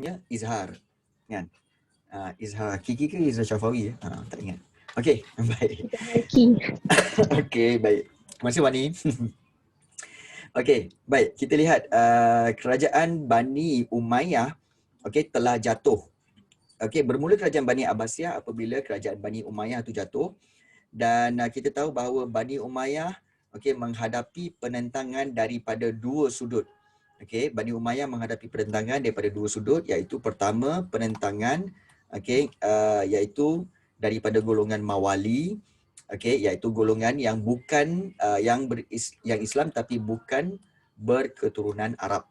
sebelumnya Izhar. Kan? Izhar Hakiki ke Izhar Syafawi? Tak ingat. Okey, baik. Okey, baik. Terima kasih Wani. Okey, baik. Kita lihat kerajaan Bani Umayyah telah jatuh. Okey, bermula kerajaan Bani Abbasiyah apabila kerajaan Bani Umayyah itu jatuh, dan kita tahu bahawa Bani Umayyah menghadapi penentangan daripada dua sudut. Okey, Bani Umayyah menghadapi penentangan daripada dua sudut, iaitu pertama penentangan iaitu daripada golongan Mawali, iaitu golongan yang bukan yang Islam tapi bukan berketurunan Arab.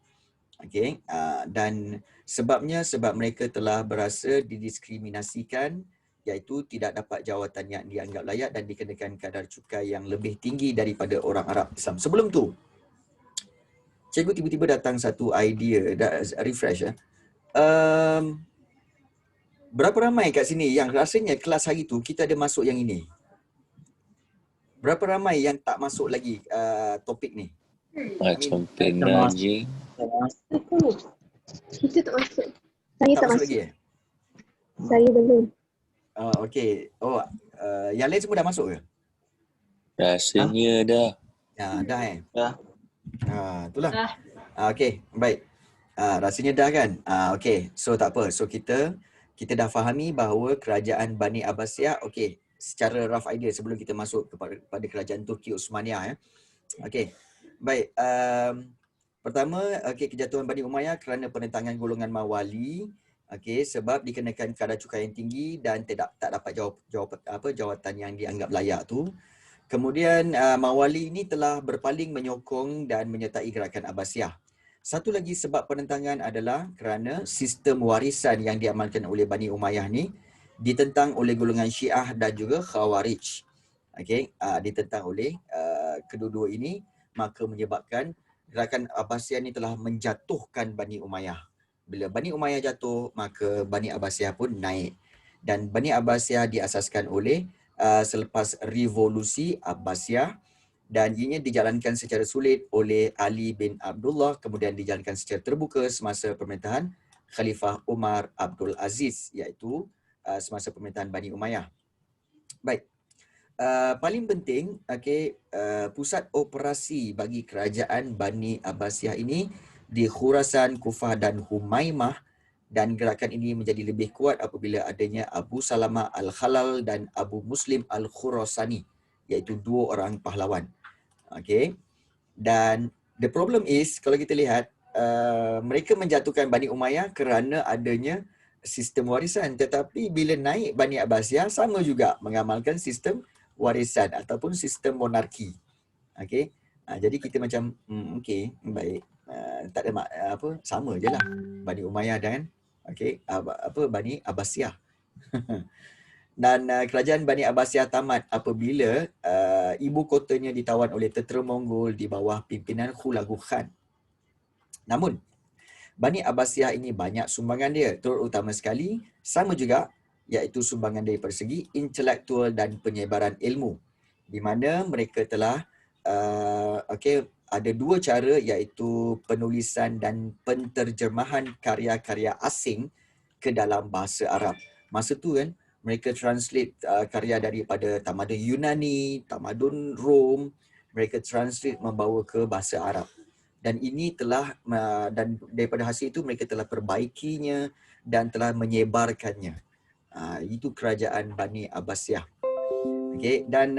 Dan sebab mereka telah berasa didiskriminasikan, iaitu tidak dapat jawatan yang dianggap layak dan dikenakan kadar cukai yang lebih tinggi daripada orang Arab Islam. Sebelum tu, cikgu tiba-tiba datang satu idea, refresh berapa ramai kat sini yang rasanya kelas hari tu kita ada masuk yang ini? Berapa ramai yang tak masuk lagi topik ni? Macam pena je. Kita tak masuk. Saya tak masuk. Lagi Saya belum. Okey. Yang lain semua dah masuk ke? Rasanya dah. Dah Dah. Itulah. Okey, baik. Rasanya dah kan? Okey. So tak apa. So kita dah fahami bahawa kerajaan Bani Abbasiyah, secara rough idea sebelum kita masuk kepada kerajaan Turki Osmaniyah Okey. Baik. Pertama, kejatuhan Bani Umayyah kerana penentangan golongan Mawali, sebab dikenakan kadar cukai yang tinggi dan tak dapat jawatan yang dianggap layak tu. Kemudian Mawali ini telah berpaling menyokong dan menyertai gerakan Abbasiyah. Satu lagi sebab penentangan adalah kerana sistem warisan yang diamalkan oleh Bani Umayyah ni ditentang oleh golongan Syiah dan juga Khawarij. Ditentang oleh kedua-dua ini, maka menyebabkan gerakan Abbasiyah ni telah menjatuhkan Bani Umayyah. Bila Bani Umayyah jatuh, maka Bani Abbasiyah pun naik. Dan Bani Abbasiyah diasaskan oleh selepas revolusi Abbasiyah, dan ianya dijalankan secara sulit oleh Ali bin Abdullah, kemudian dijalankan secara terbuka semasa pemerintahan Khalifah Umar Abdul Aziz, iaitu semasa pemerintahan Bani Umayyah. Baik. Paling penting, pusat operasi bagi kerajaan Bani Abbasiyah ini di Khurasan, Kufah dan Humaimah, dan gerakan ini menjadi lebih kuat apabila adanya Abu Salamah Al-Khalal dan Abu Muslim Al-Khurasani, iaitu dua orang pahlawan. Dan the problem is, kalau kita lihat, mereka menjatuhkan Bani Umayyah kerana adanya sistem warisan, tetapi bila naik Bani Abbasiyah sama juga mengamalkan sistem warisan ataupun sistem monarki. Jadi kita macam baik, tak ada sama je lah Bani Umayyah dan Bani Abbasiyah. Dan kerajaan Bani Abbasiyah tamat apabila ibu kotanya ditawan oleh tentera Mongol di bawah pimpinan Hulagu Khan. Namun Bani Abbasiyah ini banyak sumbangan dia, terutama sekali sama juga, iaitu sumbangan dari segi intelektual dan penyebaran ilmu, di mana mereka telah ada dua cara, iaitu penulisan dan penterjemahan karya-karya asing ke dalam bahasa Arab. Masa tu kan mereka translate karya daripada tamadun Yunani, tamadun Rom, mereka translate membawa ke bahasa Arab. Dan ini telah, dan daripada hasil itu mereka telah perbaikinya dan telah menyebarkannya. Itu kerajaan Bani Abbasiyah. Dan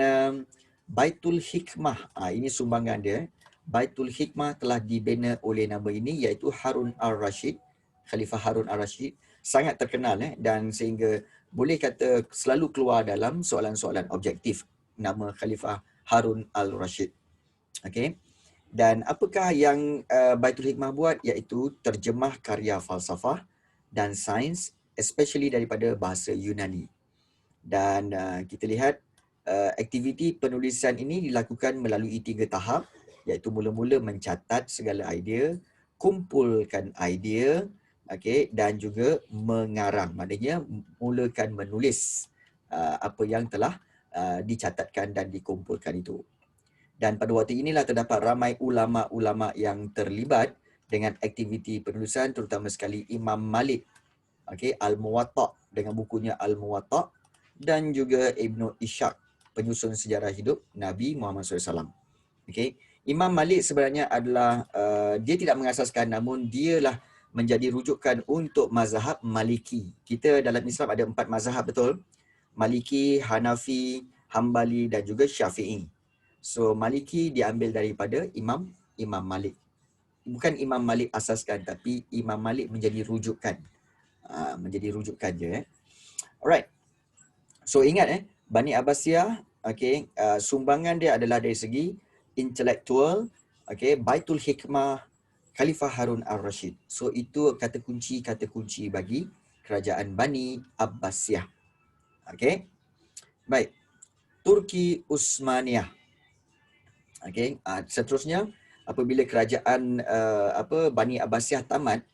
Baitul Hikmah, ini sumbangan dia. Baitul Hikmah telah dibina oleh nama ini, iaitu Harun al-Rashid, Khalifah Harun al-Rashid. Sangat terkenal dan sehingga boleh kata selalu keluar dalam soalan-soalan objektif nama Khalifah Harun al-Rashid. Dan apakah yang Baitul Hikmah buat, iaitu terjemah karya falsafah dan sains, especially daripada bahasa Yunani. Dan kita lihat aktiviti penulisan ini dilakukan melalui 3 tahap, iaitu mula-mula mencatat segala idea, kumpulkan idea, dan juga mengarang. Maknanya mulakan menulis apa yang telah dicatatkan dan dikumpulkan itu. Dan pada waktu inilah terdapat ramai ulama-ulama yang terlibat dengan aktiviti penulisan terutama sekali Imam Malik, okey, Al-Muwatta' dengan bukunya Al-Muwatta', dan juga Ibnu Ishaq, penyusun sejarah hidup Nabi Muhammad SAW. Okey, Imam Malik sebenarnya adalah dia tidak mengasaskan, namun dialah menjadi rujukan untuk mazhab Maliki. Kita dalam Islam ada 4 mazhab, betul? Maliki, Hanafi, Hambali dan juga Syafi'i. So Maliki diambil daripada Imam Malik. Bukan Imam Malik asaskan, tapi Imam Malik menjadi rujukan. Menjadi rujukan je. Alright. So ingat Bani Abbasiyah, okey, sumbangan dia adalah dari segi intelektual, okey, Baitul Hikmah, Khalifah Harun Ar-Rashid. So itu kata kunci bagi kerajaan Bani Abbasiyah. Okey. Baik. Turki Utsmaniyah. Okey, seterusnya apabila kerajaan Bani Abbasiyah tamat,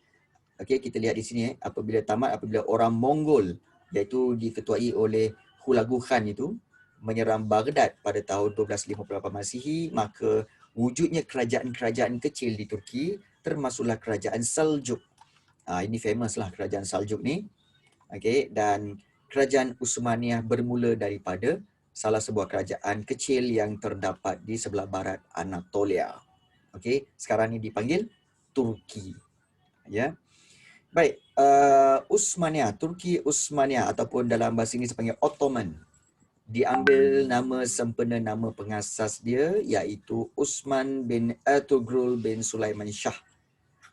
okey, kita lihat di sini apabila orang Mongol iaitu diketuai oleh Hulagu Khan itu menyerang Baghdad pada tahun 1258 Masihi, maka wujudnya kerajaan-kerajaan kecil di Turki, termasuklah kerajaan Seljuk. Ini famous lah kerajaan Seljuk ni. Okey, dan kerajaan Utsmaniyah bermula daripada salah sebuah kerajaan kecil yang terdapat di sebelah barat Anatolia. Okey, sekarang ni dipanggil Turki. Ya. Baik, Utsmaniyah, Turki Utsmaniyah ataupun dalam bahasa Inggeris dipanggil Ottoman. Diambil nama sempena nama pengasas dia iaitu Utsman bin Ertugrul bin Sulaiman Shah.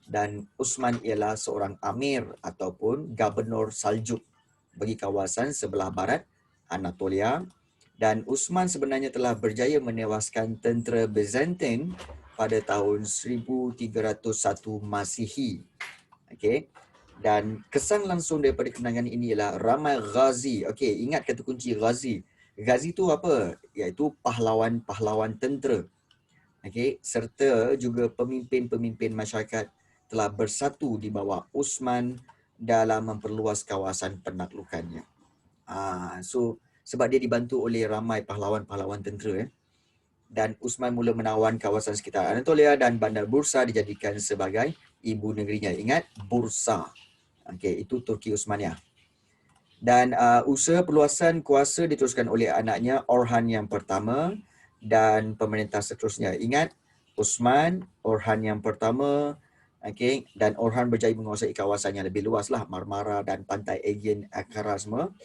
Dan Utsman ialah seorang amir ataupun gubernur Saljuk bagi kawasan sebelah barat Anatolia. Dan Utsman sebenarnya telah berjaya menewaskan tentera Byzantine pada tahun 1301 Masihi. Okey. Dan kesan langsung daripada kemenangan ini ialah ramai ghazi. Okey, ingat kata kunci ghazi. Ghazi itu apa? Iaitu pahlawan-pahlawan tentera. Okey, serta juga pemimpin-pemimpin masyarakat telah bersatu di bawah Utsman dalam memperluas kawasan penaklukannya. So sebab dia dibantu oleh ramai pahlawan-pahlawan tentera dan Utsman mula menawan kawasan sekitar Anatolia dan Bandar Bursa dijadikan sebagai ibu negerinya. Ingat, Bursa. Okey, itu Turki Utsmaniyah. Dan usaha perluasan kuasa diteruskan oleh anaknya Orhan yang pertama dan pemerintah seterusnya. Ingat, Utsman, Orhan yang pertama, okey, dan Orhan berjaya menguasai kawasan yang lebih luas lah, Marmara dan pantai Aegean, Ankara semua.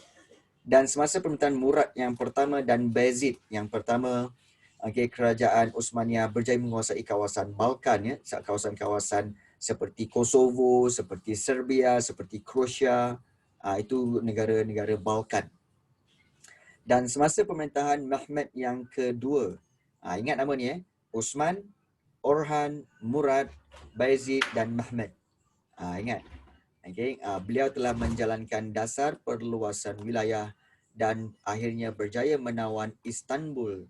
Dan semasa pemerintahan Murad yang pertama dan Bayezid yang pertama, okey, kerajaan Utsmaniyah berjaya menguasai kawasan Balkan, ya, kawasan-kawasan seperti Kosovo, seperti Serbia, seperti Kroasia. Itu negara-negara Balkan. Dan semasa pemerintahan Mehmed yang kedua, ingat nama ni Utsman, Orhan, Murad, Bayezid dan Mehmed. Ingat. Okay. Beliau telah menjalankan dasar perluasan wilayah dan akhirnya berjaya menawan Istanbul,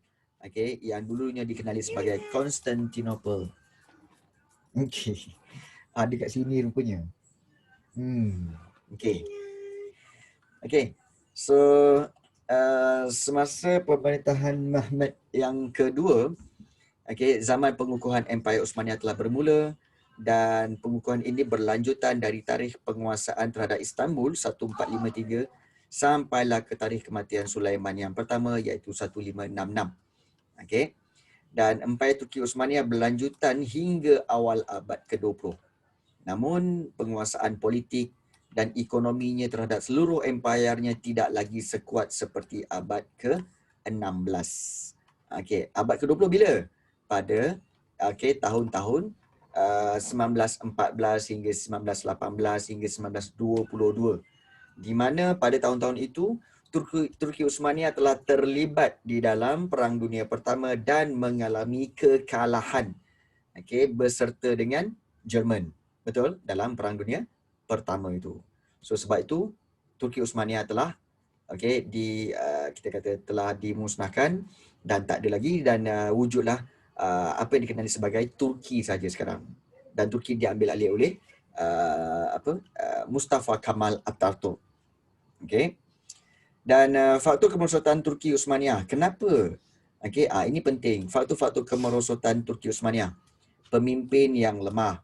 yang dulunya dikenali sebagai Constantinople. Okey. Dekat sini rupanya. Okey. Okey. So semasa pemerintahan Mehmed yang kedua, zaman pengukuhan Empayar Utsmaniyah telah bermula dan pengukuhan ini berlanjutan dari tarikh penguasaan terhadap Istanbul 1453 sampailah ke tarikh kematian Sulaiman yang pertama iaitu 1566. Okey. Dan Empayar Turki Utsmaniyah berlanjutan hingga awal abad ke-20. Namun penguasaan politik dan ekonominya terhadap seluruh empayarnya tidak lagi sekuat seperti abad ke-16. Abad ke-20 bila? Pada tahun-tahun 1914 hingga 1918 hingga 1922. Di mana pada tahun-tahun itu Turki Utsmaniyah telah terlibat di dalam Perang Dunia Pertama dan mengalami kekalahan. Berserta dengan Jerman. Betul? Dalam Perang Dunia Pertama itu. So sebab itu Turki Utsmaniyah telah kita kata telah dimusnahkan dan tak ada lagi dan wujudlah apa yang dikenali sebagai Turki saja sekarang. Dan Turki diambil alih oleh Mustafa Kemal Atatürk. Okey. Dan faktor kemerosotan Turki Utsmaniyah. Kenapa? Ini penting. Faktor-faktor kemerosotan Turki Utsmaniyah. Pemimpin yang lemah.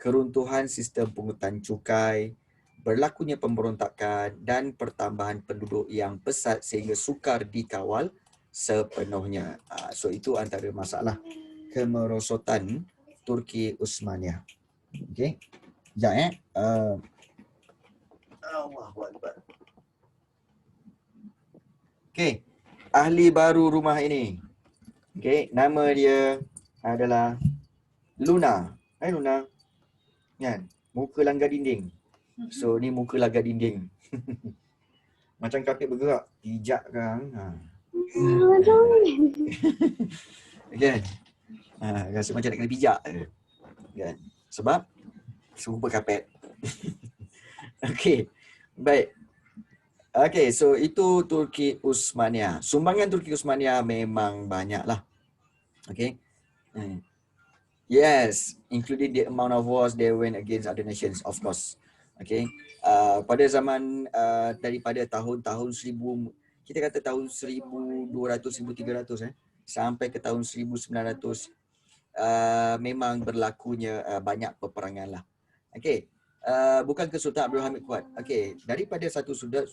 keruntuhan sistem pungutan cukai, berlakunya pemberontakan dan pertambahan penduduk yang pesat sehingga sukar dikawal sepenuhnya. So itu antara masalah kemerosotan Turki Uthmaniyah. Okey. Sekejap Allahuakbar. Okey. Ahli baru rumah ini. Okey, nama dia adalah Luna. Hai Luna. Kan? Muka langgar dinding. So ni muka langgar dinding. Macam kapit bergerak, pijak kan. Kan? Rasa macam nak kena pijak. Kan? Sebab serupa kapet. Okey. Baik. Okey, so itu Turki Uthmaniyah. Sumbangan Turki Uthmaniyah memang banyaklah. Okey. Yes, including the amount of wars they went against other nations, of course. Okay. Pada zaman daripada tahun-tahun 1000, kita kata tahun 1200, 1300 sampai ke tahun 1900, memang berlakunya banyak peperangan lah. Okay. Bukan ke Sultan Abdul Hamid kuat. Okay. Daripada satu sudut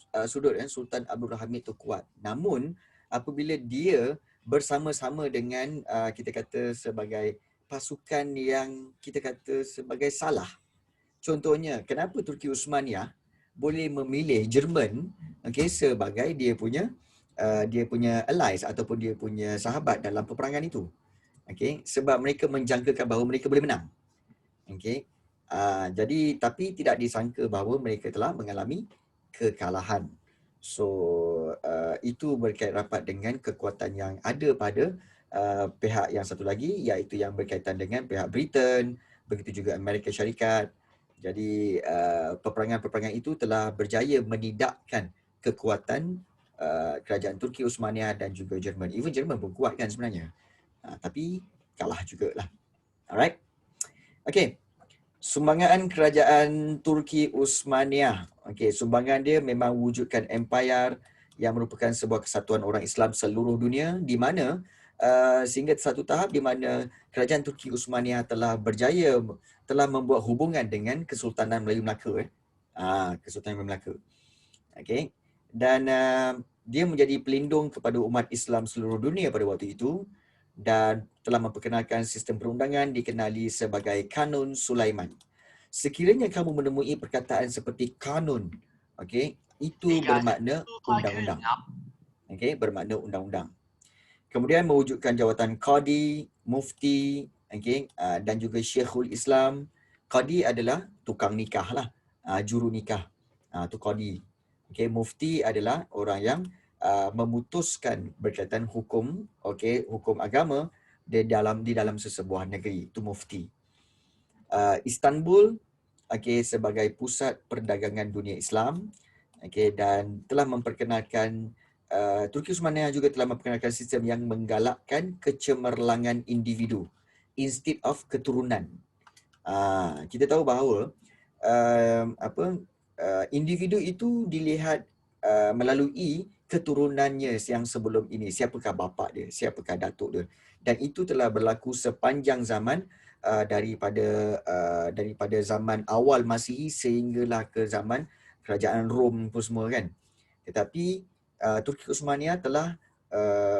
Sultan Abdul Hamid tu kuat. Namun apabila dia bersama-sama dengan kita kata sebagai pasukan yang kita kata sebagai salah. Contohnya, kenapa Turki Uthmaniyah boleh memilih Jerman sebagai dia punya allies ataupun dia punya sahabat dalam peperangan itu. Sebab mereka menjangkakan bahawa mereka boleh menang. Jadi tapi tidak disangka bahawa mereka telah mengalami kekalahan. So itu berkait rapat dengan kekuatan yang ada pada pihak yang satu lagi, iaitu yang berkaitan dengan pihak Britain, begitu juga Amerika Syarikat. Jadi peperangan-peperangan itu telah berjaya menidakkan kekuatan kerajaan Turki Uthmaniyah dan juga Jerman. Even Jerman pun kuat kan sebenarnya. Tapi kalah jugalah. Alright. Okay. Sumbangan kerajaan Turki Uthmaniyah. Okay, sumbangan dia memang wujudkan empayar yang merupakan sebuah kesatuan orang Islam seluruh dunia, di mana sehingga satu tahap di mana kerajaan Turki Uthmaniyah telah membuat hubungan dengan Kesultanan Melayu Melaka. Kesultanan Melayu Melaka. Okay. Dan dia menjadi pelindung kepada umat Islam seluruh dunia pada waktu itu dan telah memperkenalkan sistem perundangan dikenali sebagai Kanun Sulaiman. Sekiranya kamu menemui perkataan seperti kanun, itu bermakna undang-undang. Bermakna undang-undang. Kemudian mewujudkan jawatan Qadi, Mufti, dan juga Syekhul Islam. Qadi adalah tukang nikah lah, juru nikah. Itu Qadi. Mufti adalah orang yang memutuskan berkaitan hukum, hukum agama di dalam sesebuah negeri. Itu Mufti. Istanbul sebagai pusat perdagangan dunia Islam, dan telah memperkenalkan Turki Uthmaniyah juga telah memperkenalkan sistem yang menggalakkan kecemerlangan individu instead of keturunan. Kita tahu bahawa individu itu dilihat melalui keturunannya yang sebelum ini, siapakah bapa dia, siapakah datuk dia, dan itu telah berlaku sepanjang zaman daripada zaman awal Masihi sehinggalah ke zaman kerajaan Rom pun semua kan. Tetapi Turki Uthmaniyah telah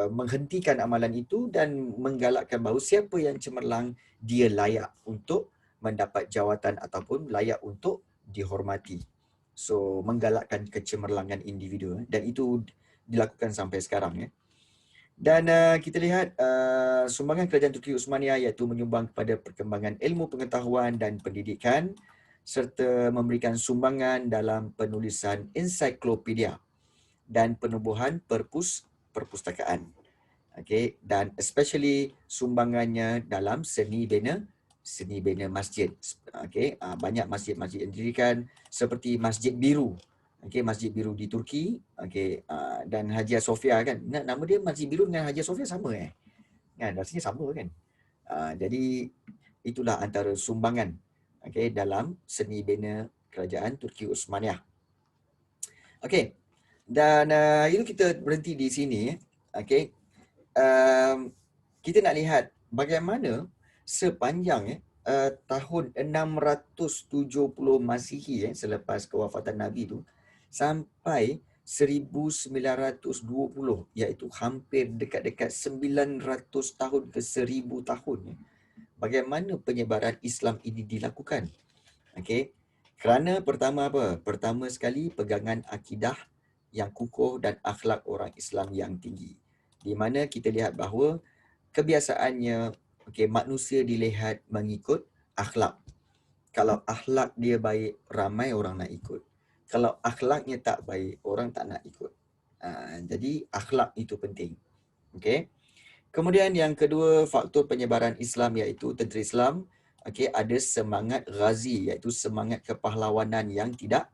menghentikan amalan itu dan menggalakkan bahawa siapa yang cemerlang dia layak untuk mendapat jawatan ataupun layak untuk dihormati. So menggalakkan kecemerlangan individu dan itu dilakukan sampai sekarang. Dan kita lihat sumbangan kerajaan Turki Uthmaniyah iaitu menyumbang kepada perkembangan ilmu pengetahuan dan pendidikan serta memberikan sumbangan dalam penulisan ensiklopedia dan penubuhan perpustakaan. Dan especially sumbangannya dalam seni bina masjid. Banyak masjid-masjid yang didirikan seperti Masjid Biru. Masjid Biru di Turki, dan Hagia Sophia kan. Nama dia Masjid Biru dengan Hagia Sophia sama kan, rasanya sama kan. Jadi itulah antara sumbangan dalam seni bina kerajaan Turki Uthmaniyah. Dan itu kita berhenti di sini. Kita nak lihat bagaimana sepanjang tahun 670 Masihi selepas kewafatan Nabi tu sampai 1920, iaitu hampir dekat-dekat 900 tahun ke 1000 tahun. Bagaimana penyebaran Islam ini dilakukan? Okey. Kerana pertama apa? Pertama sekali pegangan akidah yang kukuh dan akhlak orang Islam yang tinggi. Di mana kita lihat bahawa kebiasaannya manusia dilihat mengikut akhlak. Kalau akhlak dia baik, ramai orang nak ikut. Kalau akhlaknya tak baik, orang tak nak ikut. Jadi akhlak itu penting. Okey. Kemudian yang kedua, faktor penyebaran Islam iaitu tentera Islam ada semangat ghazi, iaitu semangat kepahlawanan yang tidak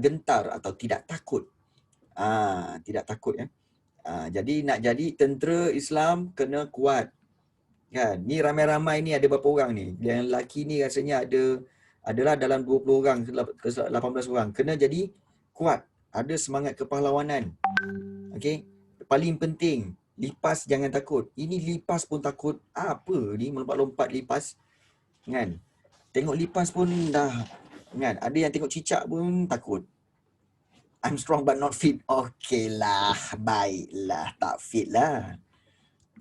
gentar atau tidak takut. Tidak takut ya. Jadi nak jadi tentera Islam kena kuat. Kan? Ni ramai-ramai ni ada berapa orang ni? Yang lelaki ni rasanya adalah dalam 20 orang ke 18 orang. Kena jadi kuat. Ada semangat kepahlawanan. Okey. Paling penting, lipas jangan takut. Ini lipas pun takut. Apa ni melompat-lompat lipas? Kan? Tengok lipas pun dah kan? Ada yang tengok cicak pun takut. I'm strong but not fit. Okeylah, baiklah, tak fit lah.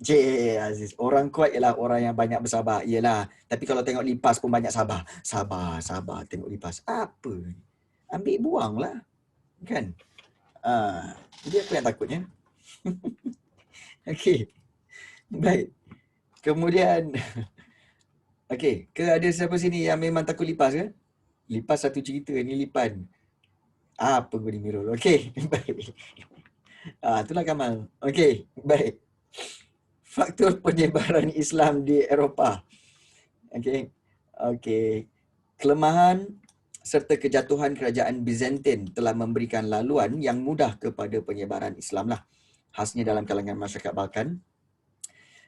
Aziz, orang kuat ialah orang yang banyak bersabar. Iyalah. Tapi kalau tengok lipas pun banyak sabar. Sabar tengok lipas. Apa ni? Ambil buang lah. Kan? Jadi apa yang takutnya? Okey. Baik. Kemudian okey, ada siapa sini yang memang takut lipas ke? Lipas satu cerita, ni lipan. Apa gua ni Mirul? Okey, baik. Itulah Kamal. Okey, baik. Faktor penyebaran Islam di Eropah. Okey. Kelemahan serta kejatuhan kerajaan Byzantine telah memberikan laluan yang mudah kepada penyebaran Islam lah. Khasnya dalam kalangan masyarakat Balkan.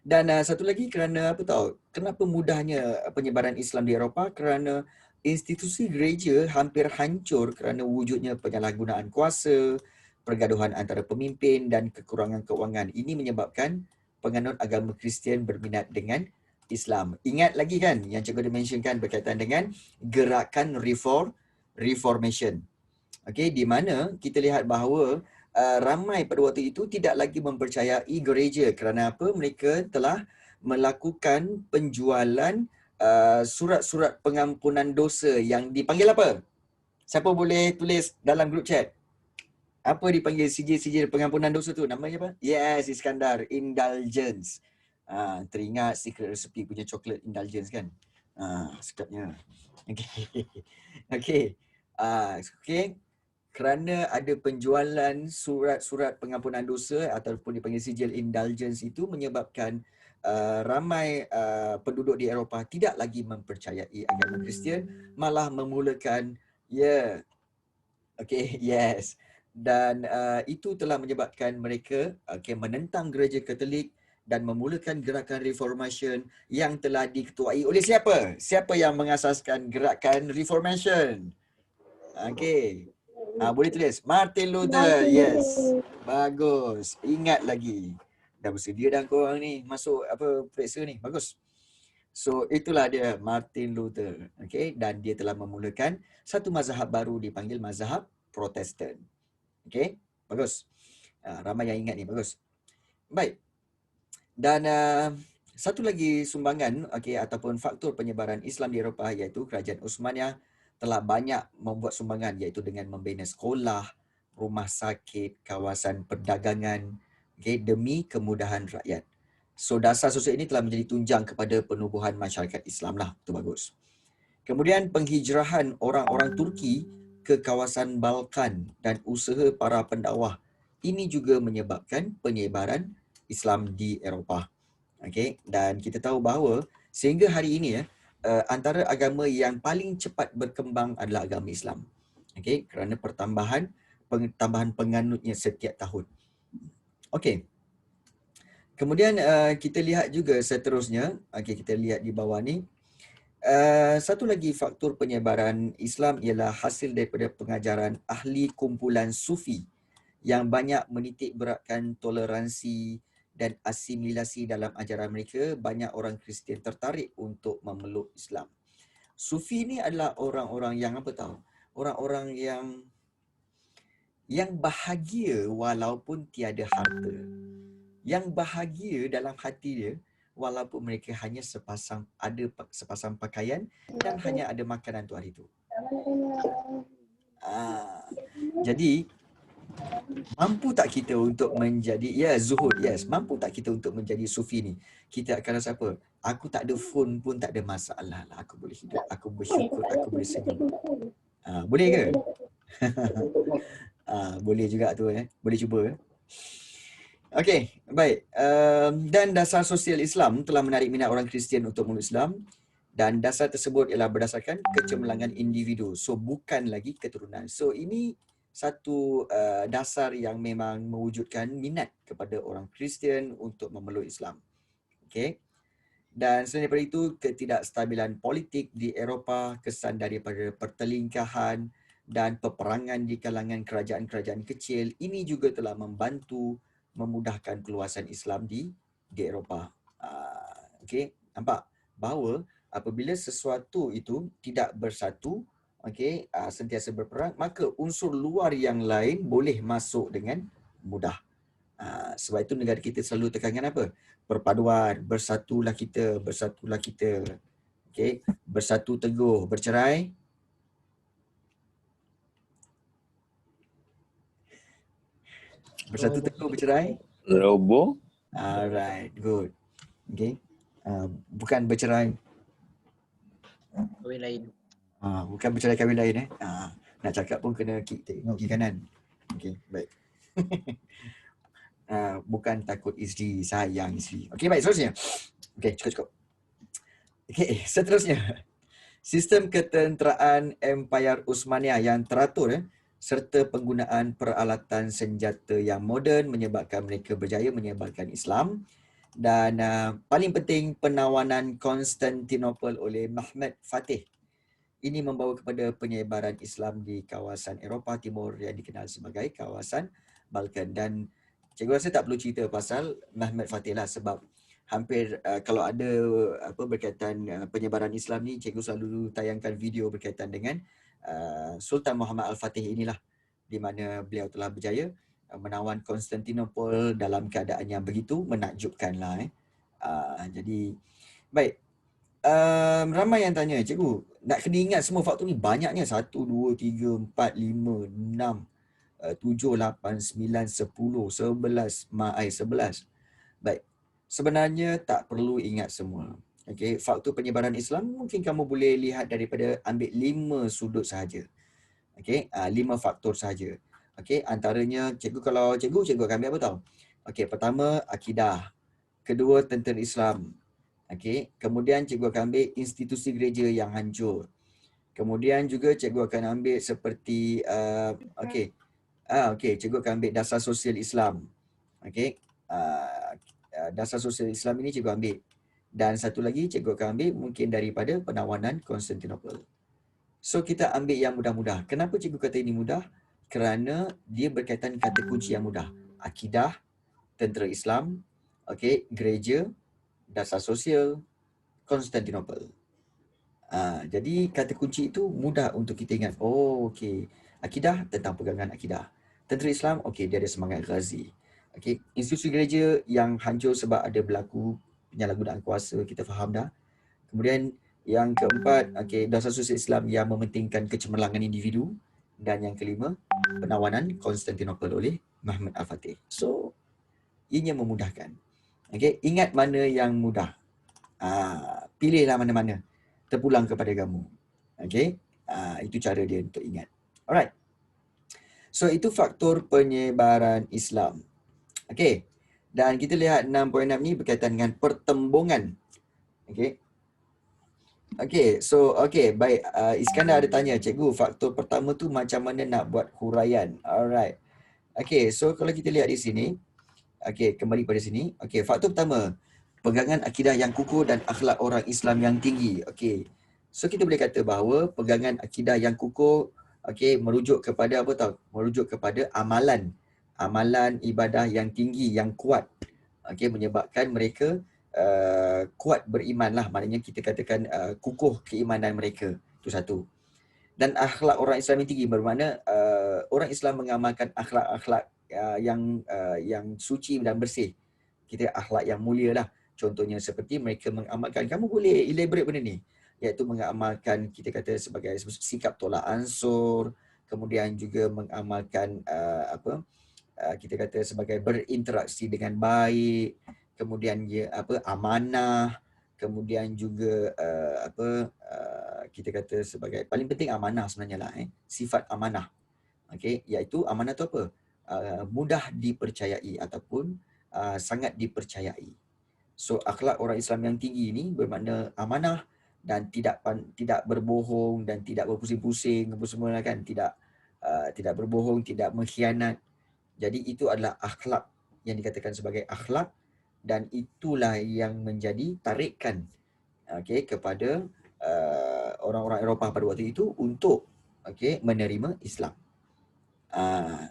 Dan satu lagi kerana apa tahu, kenapa mudahnya penyebaran Islam di Eropah? Kerana institusi gereja hampir hancur kerana wujudnya penyalahgunaan kuasa, pergaduhan antara pemimpin dan kekurangan keuangan. Ini menyebabkan penganut agama Kristian berminat dengan Islam. Ingat lagi kan yang cikgu dimentionkan berkaitan dengan gerakan reformation. Okey, di mana kita lihat bahawa ramai pada waktu itu tidak lagi mempercayai gereja. Kerana apa? Mereka telah melakukan penjualan surat-surat pengampunan dosa yang dipanggil apa? Siapa boleh tulis dalam group chat? Apa dipanggil sijil-sijil pengampunan dosa tu? Namanya apa? Yes, Iskandar. Indulgence. Teringat secret recipe punya coklat indulgence kan? Sedapnya. Okey. Okey. Kerana ada penjualan surat-surat pengampunan dosa ataupun dipanggil sijil indulgence itu menyebabkan ramai penduduk di Eropah tidak lagi mempercayai agama Kristian, malah memulakan yes. Dan itu telah menyebabkan mereka menentang gereja Katolik dan memulakan gerakan reformation yang telah diketuai oleh siapa? Siapa yang mengasaskan gerakan reformation? Boleh tulis Martin Luther. Yes. Bagus. Ingat lagi. Dah bersedia dah korang ni masuk periksa ni. Bagus. So itulah dia Martin Luther. Dan dia telah memulakan satu mazhab baru dipanggil mazhab Protestan. Bagus. Ramai yang ingat ni. Bagus. Baik. Dan satu lagi sumbangan ataupun faktor penyebaran Islam di Eropah iaitu Kerajaan Osmaniyah telah banyak membuat sumbangan iaitu dengan membina sekolah, rumah sakit, kawasan perdagangan demi kemudahan rakyat. So dasar sosial ini telah menjadi tunjang kepada penubuhan masyarakat Islam lah. Itu bagus. Kemudian penghijrahan orang-orang Turki ke kawasan Balkan dan usaha para pendakwah ini juga menyebabkan penyebaran Islam di Eropah. Dan kita tahu bahawa sehingga hari ini antara agama yang paling cepat berkembang adalah agama Islam. Kerana pertambahan penganutnya setiap tahun. Kemudian kita lihat juga seterusnya, kita lihat di bawah ni. Satu lagi faktor penyebaran Islam ialah hasil daripada pengajaran ahli kumpulan Sufi yang banyak menitik beratkan toleransi dan asimilasi dalam ajaran mereka, banyak orang Kristian tertarik untuk memeluk Islam. Sufi ni adalah orang-orang yang apa tahu? Orang-orang yang bahagia walaupun tiada harta. Yang bahagia dalam hati dia walaupun mereka hanya sepasang pakaian dan hanya ada makanan untuk hari itu. Jadi mampu tak kita untuk menjadi zuhud, mampu tak kita untuk menjadi sufi ni? Kita akan rasa apa? Aku tak ada phone pun tak ada masalah lah. Aku boleh hidup, aku bersyukur, aku boleh senyum. Boleh ke? Boleh juga tu boleh cuba. Okey, baik. Dan dasar sosial Islam telah menarik minat orang Kristian untuk memeluk Islam, dan dasar tersebut ialah berdasarkan kecemerlangan individu. So bukan lagi keturunan. So ini satu dasar yang memang mewujudkan minat kepada orang Kristian untuk memeluk Islam. Okey. Dan selain daripada itu, ketidakstabilan politik di Eropah, kesan daripada pertelingkahan dan peperangan di kalangan kerajaan-kerajaan kecil, ini juga telah membantu memudahkan keluasan Islam di Eropah. Okey, nampak bahawa apabila sesuatu itu tidak bersatu, okey, sentiasa berperang, maka unsur luar yang lain boleh masuk dengan mudah. Sebab itu negara kita selalu tekankan apa? Perpaduan, bersatulah kita, bersatulah kita. Okey, bersatu teguh, bercerai bersatu teguh, bercerai Robo. Alright, good. Okay. Bukan bercerai. Kahwin lain. Bukan bercerai kahwin lain nak cakap pun kena tengok kiri kanan. Okay, baik. Bukan takut isteri, sayang isteri. Okay, baik, seterusnya. Okay, cukup. Okay, seterusnya. Sistem ketenteraan Empayar Uthmaniyah yang teratur serta penggunaan peralatan senjata yang moden menyebabkan mereka berjaya menyebarkan Islam. Dan paling penting, penawanan Konstantinopel oleh Mehmed Fatih. Ini membawa kepada penyebaran Islam di kawasan Eropah Timur yang dikenal sebagai kawasan Balkan. Dan cikgu rasa tak perlu cerita pasal Mehmed Fatih lah, sebab hampir kalau ada berkaitan penyebaran Islam ni, cikgu selalu tayangkan video berkaitan dengan Sultan Muhammad Al-Fatih inilah, di mana beliau telah berjaya menawan Konstantinopel dalam keadaan yang begitu menakjubkan lah. Jadi baik, ramai yang tanya, cikgu nak kena ingat semua faktor ni banyaknya, 1, 2, 3, 4, 5, 6, 7, 8, 9, 10, 11. Baik, sebenarnya tak perlu ingat semua. Okey, faktor penyebaran Islam mungkin kamu boleh lihat daripada ambil 5 sudut sahaja. Okey, 5 faktor sahaja. Okey, antaranya kalau cikgu akan ambil apa tahu? Okey, pertama akidah. Kedua, tentera Islam. Okey, kemudian cikgu akan ambil institusi gereja yang hancur. Kemudian juga cikgu akan ambil seperti cikgu akan ambil dasar sosial Islam. Okey. Dasar sosial Islam ini cikgu ambil. Dan satu lagi cikgu akan ambil mungkin daripada penawanan Konstantinopel. So kita ambil yang mudah-mudah. Kenapa cikgu kata ini mudah? Kerana dia berkaitan kata kunci yang mudah. Akidah, tentera Islam, okey, gereja, dasar sosial, Konstantinopel. Jadi kata kunci itu mudah untuk kita ingat. Oh, okey. Akidah, tentang pegangan akidah. Tentera Islam, okey, dia ada semangat Ghazi. Okey, institusi gereja yang hancur sebab ada berlaku penyalahgunaan kuasa, kita faham dah. Kemudian yang keempat, okey, dasar sosial Islam yang mementingkan kecemerlangan individu. Dan yang kelima, penawanan Konstantinopel oleh Mehmed Al-Fatih. So, ianya memudahkan. Okey, ingat mana yang mudah. Pilihlah mana-mana. Terpulang kepada kamu. Okey, itu cara dia untuk ingat. Alright. So, itu faktor penyebaran Islam. Okey. Dan kita lihat 6.6 ni berkaitan dengan pertembungan. Okey. Okey, so baik. Iskandar ada tanya, cikgu, faktor pertama tu macam mana nak buat huraian. Alright. Okey, so kalau kita lihat di sini, okey, kembali pada sini. Okey, faktor pertama, pegangan akidah yang kukuh dan akhlak orang Islam yang tinggi. Okey. So kita boleh kata bahawa pegangan akidah yang kukuh, okey, merujuk kepada apa tahu? Merujuk kepada amalan ibadah yang tinggi, yang kuat. Okey, menyebabkan mereka kuat beriman lah, maknanya kita katakan kukuh keimanan mereka. Itu satu. Dan akhlak orang Islam yang tinggi bermakna orang Islam mengamalkan akhlak-akhlak yang suci dan bersih. Kita akhlak yang mulia lah. Contohnya seperti mereka mengamalkan, kamu boleh elaborate benda ni, iaitu mengamalkan kita kata sebagai sikap tolak ansur, kemudian juga mengamalkan kita kata sebagai berinteraksi dengan baik, kemudian amanah, kemudian juga kita kata sebagai paling penting amanah sebenarnya lah, sifat amanah. Okey, iaitu amanah tu apa? Mudah dipercayai ataupun sangat dipercayai. So akhlak orang Islam yang tinggi ni bermakna amanah dan tidak berbohong dan tidak berpusing-pusing apa semua lah kan, tidak berbohong, tidak mengkhianat. Jadi itu adalah akhlak yang dikatakan sebagai akhlak, dan itulah yang menjadi tarikan kepada orang-orang Eropah pada waktu itu untuk menerima Islam.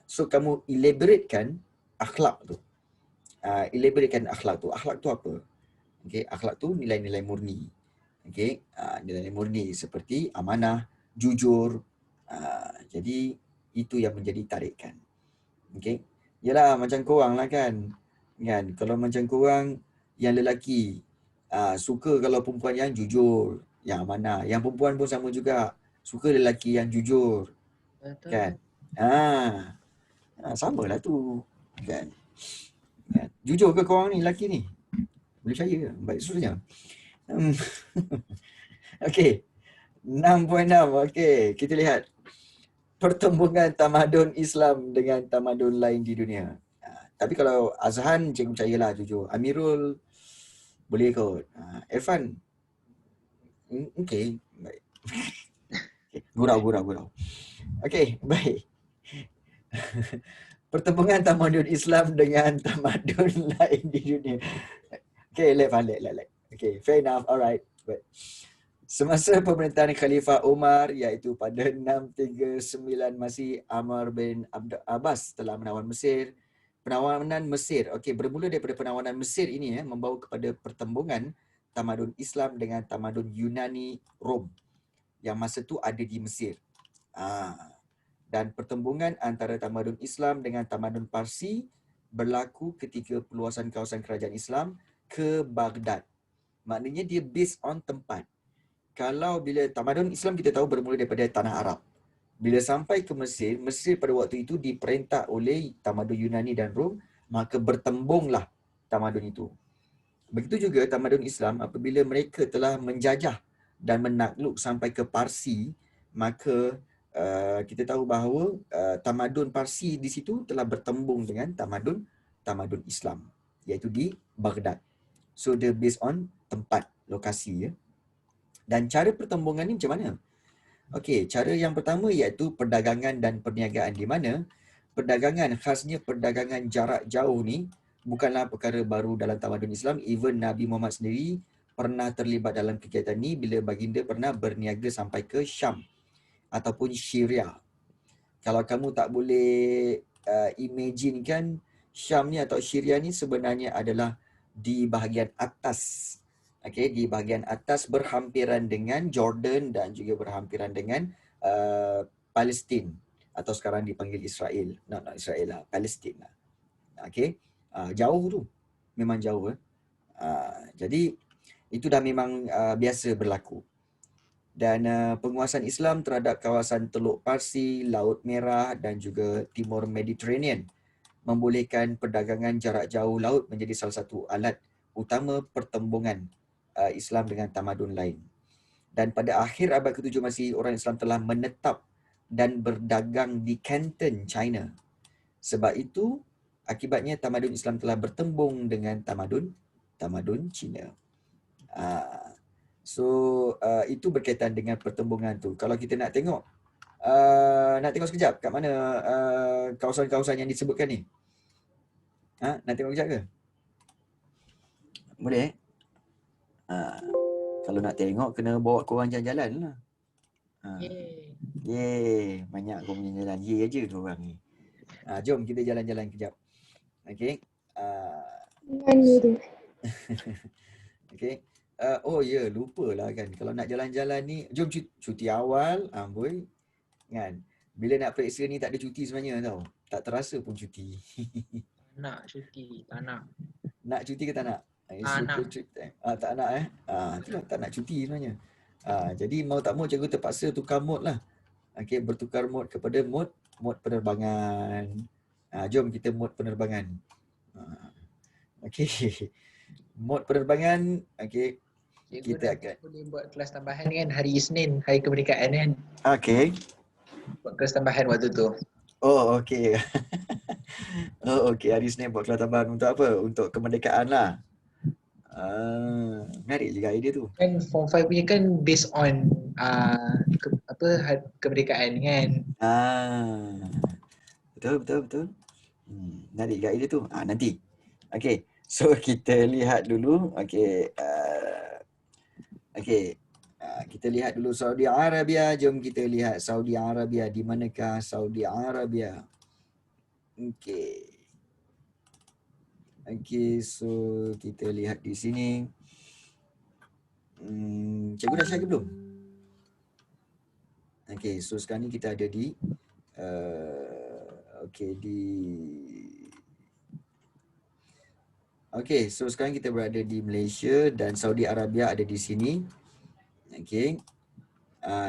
So kamu elaboratekan akhlak tu. Elaboratekan akhlak tu. Akhlak tu apa? Akhlak tu nilai-nilai murni. Nilai-nilai murni seperti amanah, jujur. Jadi itu yang menjadi tarikan. Yalah macam korang lah kan. Kalau macam korang yang lelaki suka kalau perempuan yang jujur, yang amanah. Yang perempuan pun sama juga, suka lelaki yang jujur. Kan? Samalah tu. Kan? Jujur ke korang ni lelaki ni? Boleh percaya ke? Baik, seterusnya. Okey. 6.6. Okey, kita lihat pertembungan tamadun Islam dengan tamadun lain di dunia. Tapi kalau Azhan, cikgu percayalah jujur. Amirul boleh kot. Irfan, okey, baik. Gurau. Okey, baik. Pertembungan tamadun Islam dengan tamadun lain di dunia. Okey, let. Okey, fair enough. Alright. But semasa pemerintahan Khalifah Umar, iaitu pada 639 Masih, Amr bin Abd Abbas telah menawan Mesir. Penawanan Mesir, bermula daripada penawanan Mesir ini membawa kepada pertembungan tamadun Islam dengan tamadun Yunani Rom yang masa tu ada di Mesir. Dan pertembungan antara tamadun Islam dengan tamadun Parsi berlaku ketika perluasan kawasan kerajaan Islam ke Baghdad. Maknanya dia based on tempat. Kalau bila tamadun Islam kita tahu bermula daripada tanah Arab. Bila sampai ke Mesir, Mesir pada waktu itu diperintah oleh tamadun Yunani dan Rom, maka bertembunglah tamadun itu. Begitu juga tamadun Islam apabila mereka telah menjajah dan menakluk sampai ke Parsi, maka kita tahu bahawa tamadun Parsi di situ telah bertembung dengan tamadun Islam, iaitu di Baghdad. So dia based on tempat, lokasi ya. Dan cara pertembungan ni macam mana? Cara yang pertama iaitu perdagangan dan perniagaan, di mana perdagangan, khasnya perdagangan jarak jauh ni bukanlah perkara baru dalam tamadun Islam. Even Nabi Muhammad sendiri pernah terlibat dalam kegiatan ni bila baginda pernah berniaga sampai ke Syam ataupun Syria. Kalau kamu tak boleh imagine kan, Syam ni atau Syria ni sebenarnya adalah di bahagian atas. Di bahagian atas berhampiran dengan Jordan dan juga berhampiran dengan Palestin, atau sekarang dipanggil Israel. Not Israel lah, Palestin lah. Jauh tu. Memang jauh. Jadi itu dah memang biasa berlaku. Dan penguasaan Islam terhadap kawasan Teluk Parsi, Laut Merah dan juga Timur Mediterranean membolehkan perdagangan jarak jauh laut menjadi salah satu alat utama pertembungan Islam dengan tamadun lain. Dan pada akhir abad ke-7 Masih, orang Islam telah menetap dan berdagang di Canton, China. Sebab itu, akibatnya tamadun Islam telah bertembung dengan tamadun Cina. Itu berkaitan dengan pertembungan tu. Kalau kita nak tengok sekejap kat mana kawasan-kawasan yang disebutkan ni. Nak tengok sekejap ke? Boleh? Kalau nak tengok kena bawa korang jalan-jalan lah. Yeay, banyak korang jalan-jalan. Yeay aja korang ni. Jom kita jalan-jalan kejap. Dengan ni tu. Okay. Oh ya, lupalah kan. Kalau nak jalan-jalan ni, jom cuti awal, amboi. Kan? Bila nak periksa ni tak ada cuti sebenarnya tau. Tak terasa pun cuti. Nak cuti, tak nak. Nak cuti ke tak nak? Nak. Tak nak itulah tak nak cuti sebenarnya. Jadi mau tak mau cikgu terpaksa tukar mode lah. Okay, bertukar mode kepada mode penerbangan. Jom kita mode penerbangan. Okay. Mode penerbangan, okay. Cikgu Kita nanti akan boleh buat kelas tambahan kan hari Isnin, hari kemerdekaan kan. okay. Buat kelas tambahan waktu tu. Oh, okay. Oh, okay. Hari Senin buat kelas tambahan untuk apa? Untuk kemerdekaan lah. Menarik juga idea tu. Kan form 5 punya kan based on kemerdekaan kan. Betul. Menarik juga idea tu. Nanti. Okay. So kita lihat dulu. Okay. Kita lihat dulu Saudi Arabia. Jom kita lihat Saudi Arabia. Di manakah Saudi Arabia? Okay. Okay, so kita lihat di sini. Cikgu dah share ke belum? Okay, so sekarang ni kita ada di Okay, so sekarang kita berada di Malaysia dan Saudi Arabia ada di sini. Okay.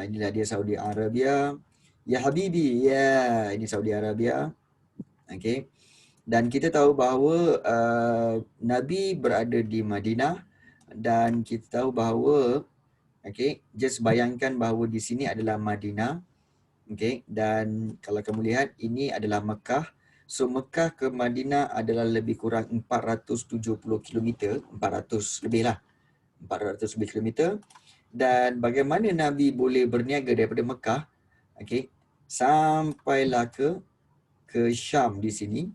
Inilah dia Saudi Arabia. Ya Habibi, ya, ini Saudi Arabia. Okay. Dan kita tahu bahawa Nabi berada di Madinah dan kita tahu bahawa just bayangkan bahawa di sini adalah Madinah. Dan kalau kamu lihat ini adalah Mekah. So Mekah ke Madinah adalah lebih kurang 470 km, 400 lebih lah. 400 lebih kilometer. Dan bagaimana Nabi boleh berniaga daripada Mekah sampailah ke Syam di sini.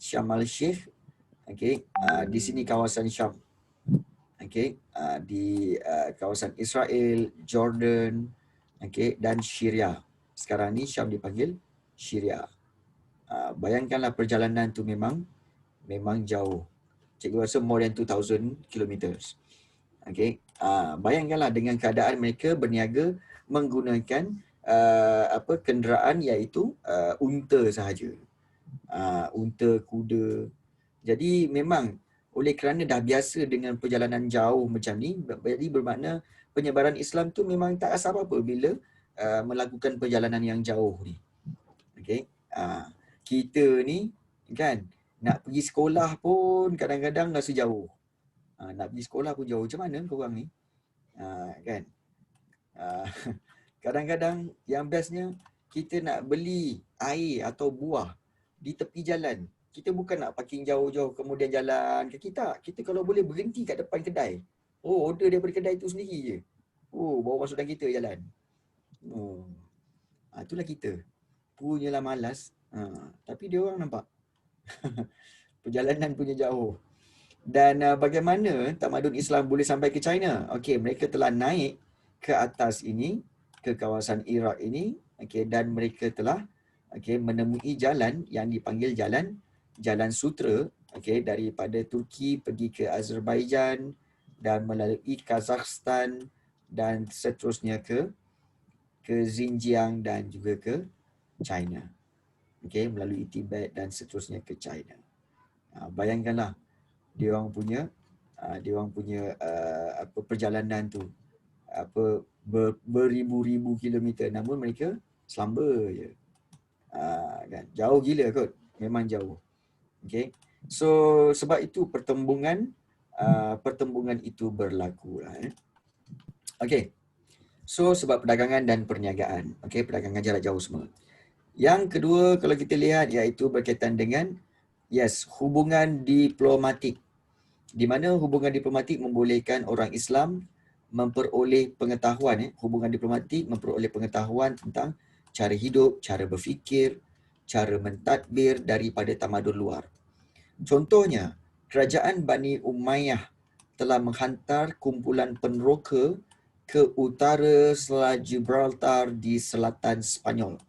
Syam al-Sheikh, di sini kawasan Syam, di kawasan Israel, Jordan, dan Syria. Sekarang ni Syam dipanggil Syria. Bayangkanlah perjalanan tu memang jauh. Cikgu rasa more than 2,000 kilometers. Bayangkanlah dengan keadaan mereka berniaga menggunakan kenderaan iaitu unta sahaja. Unta, kuda. Jadi memang oleh kerana dah biasa dengan perjalanan jauh macam ni, jadi bermakna penyebaran Islam tu memang tak rasa apa-apa bila melakukan perjalanan yang jauh ni. Kita ni kan nak pergi sekolah pun kadang-kadang rasa jauh. Nak pergi sekolah pun jauh. Macam mana korang ni? Kan? Kadang-kadang yang bestnya kita nak beli air atau buah di tepi jalan. Kita bukan nak parking jauh-jauh kemudian jalan ke kita. Kita kalau boleh berhenti kat depan kedai. Order daripada kedai tu sendiri je. Bawa masuk dalam kita jalan. Itulah kita. Punyalah malas. Tapi dia orang nampak. Perjalanan punya jauh. Dan bagaimana tamadun Islam boleh sampai ke China? Mereka telah naik ke atas ini, ke kawasan Iraq ini, dan mereka telah menemui jalan yang dipanggil jalan sutra, daripada Turki pergi ke Azerbaijan dan melalui Kazakhstan dan seterusnya ke Xinjiang dan juga ke China. Melalui Tibet dan seterusnya ke China. Bayangkanlah dia orang punya perjalanan tu beribu-ribu kilometer, namun mereka selamba je. Kan jauh gila kot, memang jauh. So sebab itu pertembungan itu berlaku lah. So sebab perdagangan dan perniagaan, perdagangan jarak jauh semua. Yang kedua kalau kita lihat iaitu berkaitan dengan hubungan diplomatik, di mana hubungan diplomatik membolehkan orang Islam memperoleh pengetahuan. Hubungan diplomatik memperoleh pengetahuan tentang cara hidup, cara berfikir, cara mentadbir daripada tamadun luar. Contohnya, kerajaan Bani Umayyah telah menghantar kumpulan peneroka ke utara Selat Gibraltar di selatan Spanyol.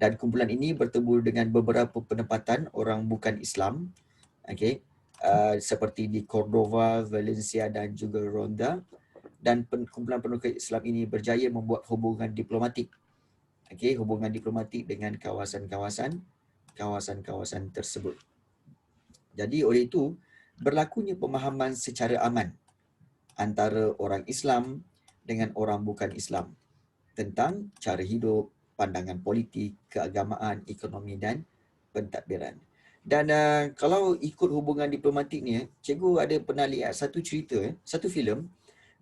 Dan kumpulan ini bertemu dengan beberapa penempatan orang bukan Islam, seperti di Cordova, Valencia dan juga Ronda. Dan kumpulan penulis Islam ini berjaya membuat hubungan diplomatik. Okey, hubungan diplomatik dengan kawasan-kawasan tersebut. Jadi oleh itu berlakunya pemahaman secara aman antara orang Islam dengan orang bukan Islam tentang cara hidup, pandangan politik, keagamaan, ekonomi dan pentadbiran. Dan kalau ikut hubungan diplomatik ni, cikgu ada pernah lihat satu cerita, satu filem,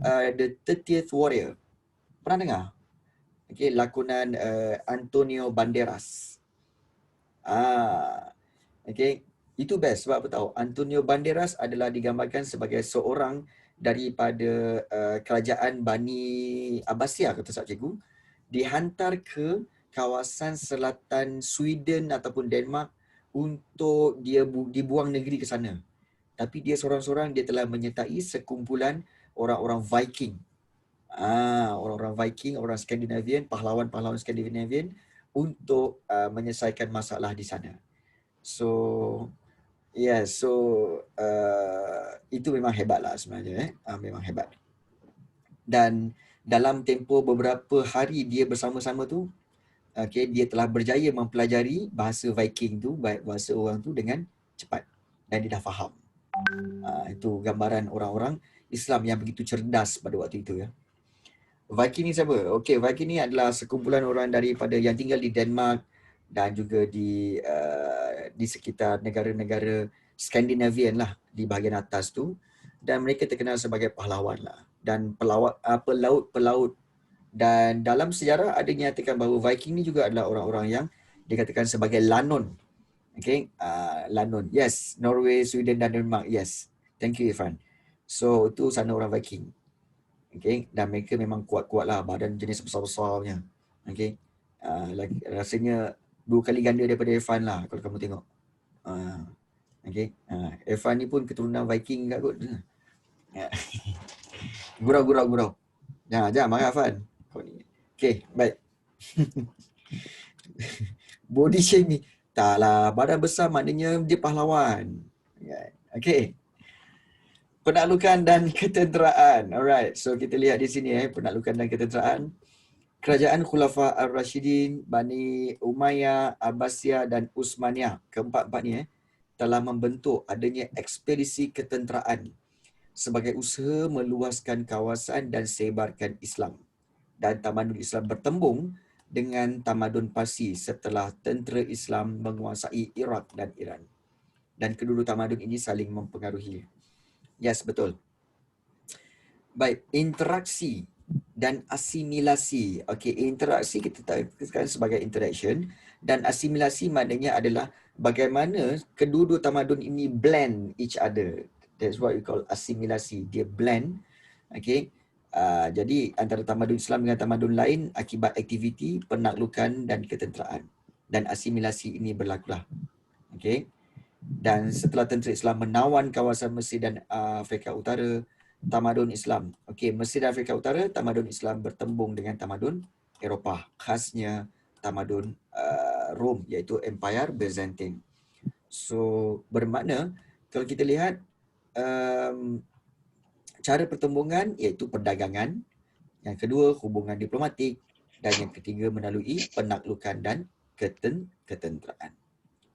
The 30th Warrior. Pernah dengar? Okey, lakonan Antonio Banderas. Okey, itu best sebab apa tahu? Antonio Banderas adalah digambarkan sebagai seorang daripada kerajaan Bani Abbasiyah, kata tak cikgu, dihantar ke kawasan selatan Sweden ataupun Denmark untuk dia dibuang negeri ke sana. Tapi dia seorang-seorang dia telah menyertai sekumpulan orang-orang Viking. Orang-orang Viking, orang Scandinavian, pahlawan-pahlawan Scandinavian untuk menyelesaikan masalah di sana. So itu memang hebatlah sebenarnya, memang hebat. Dan dalam tempoh beberapa hari dia bersama-sama tu, dia telah berjaya mempelajari bahasa Viking tu, bahasa orang tu dengan cepat dan dia dah faham. Itu gambaran orang-orang Islam yang begitu cerdas pada waktu itu, ya. Viking ni siapa? Okey, Viking ni adalah sekumpulan orang daripada yang tinggal di Denmark dan juga di sekitar negara-negara Scandinavian lah di bahagian atas tu, dan mereka terkenal sebagai pahlawan lah dan pelaut. Dan dalam sejarah ada nyatakan bahawa Viking ni juga adalah orang-orang yang dikatakan sebagai Lanon. Okay, Lanon. Yes, Norway, Sweden dan Denmark. Yes. Thank you Irfan. So itu sana orang Viking. Okay, dan mereka memang kuat-kuat lah, badan jenis besar-besar punya. Okay, rasanya 2 kali ganda daripada Irfan lah kalau kamu tengok. Okay, Irfan ni pun keturunan Viking kat kot. Gurau. Jangan marah Irfan. Okay, baik. Body shaming. Taklah, badan besar maknanya dia pahlawan. Okay. Penaklukan dan ketenteraan. Alright, so kita lihat di sini penaklukan dan ketenteraan. Kerajaan Khulafa Ar-Rashidin, Bani Umayyah, Abbasiyah dan Utsmaniyah, keempat-empat ni telah membentuk adanya ekspedisi ketenteraan sebagai usaha meluaskan kawasan dan sebarkan Islam. Dan tamadun Islam bertembung dengan tamadun Parsi setelah tentera Islam menguasai Iraq dan Iran. Dan kedua-dua tamadun ini saling mempengaruhi. Yes, betul. Baik, interaksi dan asimilasi. Okey, interaksi kita katakan sebagai interaction dan asimilasi maknanya adalah bagaimana kedua-dua tamadun ini blend each other. That's what we call asimilasi. Dia blend. Okey. Jadi antara tamadun Islam dengan tamadun lain akibat aktiviti penaklukan dan ketenteraan. Dan asimilasi ini berlakulah. Okey. Dan setelah tentera Islam menawan kawasan Mesir dan Afrika Utara, tamadun Islam. Okey, Mesir dan Afrika Utara, tamadun Islam bertembung dengan tamadun Eropah, khasnya tamadun Rom, iaitu Empire Byzantine. So bermakna kalau kita lihat cara pertembungan iaitu perdagangan, yang kedua hubungan diplomatik, dan yang ketiga melalui penaklukan dan ketenteraan.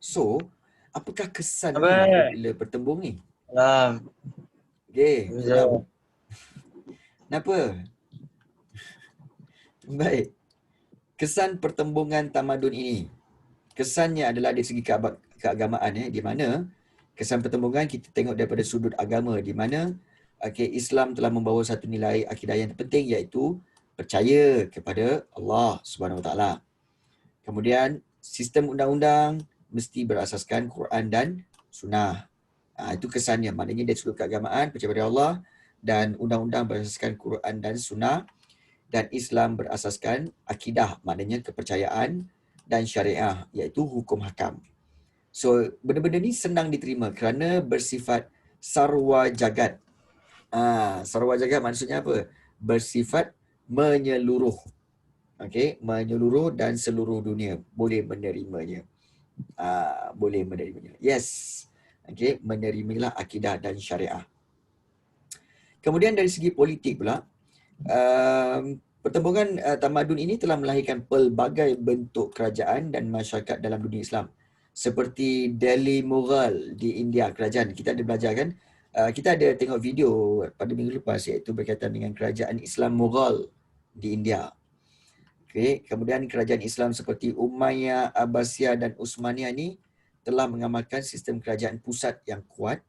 So, apakah kesan bila bertembung ni? Okey. Kenapa? Baik. Kesan pertembungan tamadun ini. Kesannya adalah dari segi keagamaan, di mana kesan pertembungan kita tengok daripada sudut agama, di mana Islam telah membawa satu nilai akidah yang penting, iaitu percaya kepada Allah Subhanahu Wa Taala. Kemudian sistem undang-undang mesti berasaskan Quran dan Sunnah. Itu kesannya, maknanya dari sudut keagamaan percaya kepada Allah, dan undang-undang berasaskan Quran dan Sunnah, dan Islam berasaskan akidah, maknanya kepercayaan, dan syariah, iaitu hukum hakam. So benda-benda ni senang diterima kerana bersifat sarwa jagat. Sarwa jagat maksudnya apa? Bersifat menyeluruh. Okey, menyeluruh dan seluruh dunia boleh menerimanya. Boleh menerimanya. Yes. Okey, menerimalah akidah dan syariah. Kemudian dari segi politik pula, pertembungan tamadun ini telah melahirkan pelbagai bentuk kerajaan dan masyarakat dalam dunia Islam. Seperti Delhi Mughal di India, kerajaan. Kita ada belajar kan? Kita ada tengok video pada minggu lepas iaitu berkaitan dengan kerajaan Islam Mughal di India. Okay. Kemudian kerajaan Islam seperti Umayyah, Abbasiyah dan Utsmaniyah ni telah mengamalkan sistem kerajaan pusat yang kuat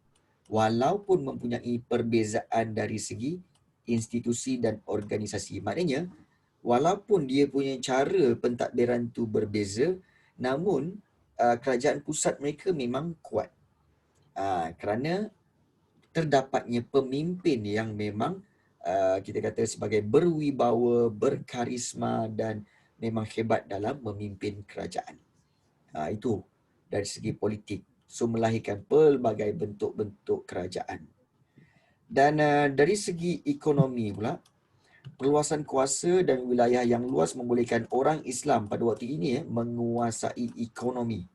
walaupun mempunyai perbezaan dari segi institusi dan organisasi. Maknanya, walaupun dia punya cara pentadbiran tu berbeza, namun kerajaan pusat mereka memang kuat. Kerana terdapatnya pemimpin yang memang kita kata sebagai berwibawa, berkarisma dan memang hebat dalam memimpin kerajaan. Itu dari segi politik. So melahirkan pelbagai bentuk-bentuk kerajaan. Dan dari segi ekonomi pula, perluasan kuasa dan wilayah yang luas membolehkan orang Islam pada waktu ini menguasai ekonomi.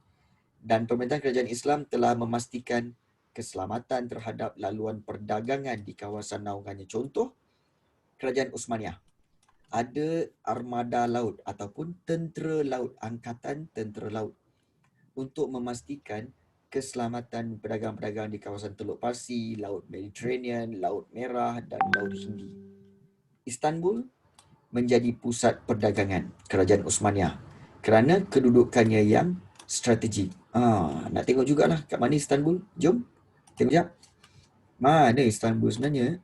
Dan pemerintahan kerajaan Islam telah memastikan keselamatan terhadap laluan perdagangan di kawasan naungannya. Contoh, kerajaan Utsmaniyah. Ada armada laut ataupun tentera laut, angkatan tentera laut untuk memastikan keselamatan pedagang-pedagang di kawasan Teluk Parsi, Laut Mediterranean, Laut Merah dan Laut Hindi. Istanbul menjadi pusat perdagangan kerajaan Utsmaniyah kerana kedudukannya yang strategik. Nak tengok jugalah kat mana Istanbul? Jom tengok sekejap. Mana Istanbul sebenarnya?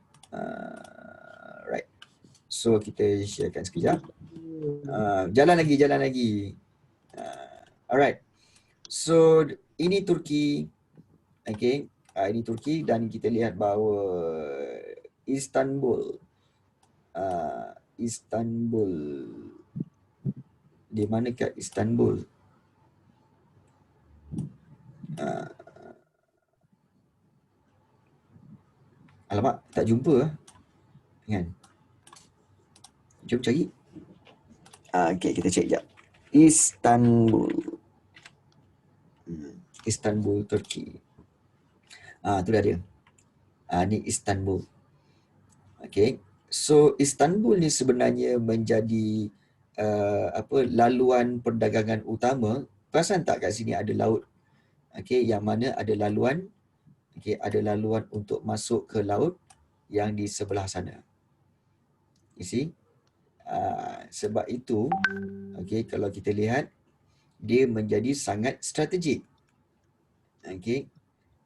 Right. So kita sharekan sekejap. Jalan lagi. Alright. So ini Turki. Okay. Ini Turki dan kita lihat bahawa Istanbul. Istanbul. Di mana kat Istanbul? Alamak, tak jumpa kan? Jom cari. Okay, kita cek sekejap. Istanbul. Istanbul, Turki. Tu dah dia. Ni Istanbul. Okay. So Istanbul ni sebenarnya menjadi laluan perdagangan utama. Perasan tak kat sini ada laut? Okay, yang mana ada laluan? Okay, ada laluan untuk masuk ke laut yang di sebelah sana. You see? Sebab itu, okay, kalau kita lihat, dia menjadi sangat strategik. Okay.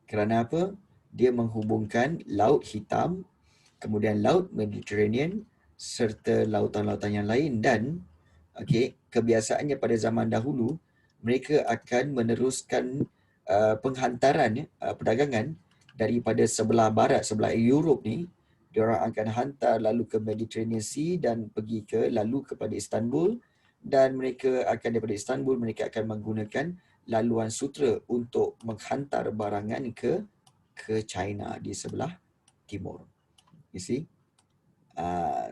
Kerana apa? Dia menghubungkan Laut Hitam, kemudian Laut Mediterranean serta lautan-lautan yang lain dan okay, kebiasaannya pada zaman dahulu, mereka akan meneruskan penghantaran perdagangan daripada sebelah barat, sebelah Europe ni, diorang akan hantar lalu ke Mediterranean Sea dan pergi lalu kepada Istanbul, dan mereka akan daripada Istanbul mereka akan menggunakan laluan sutera untuk menghantar barangan ke China di sebelah timur. You see?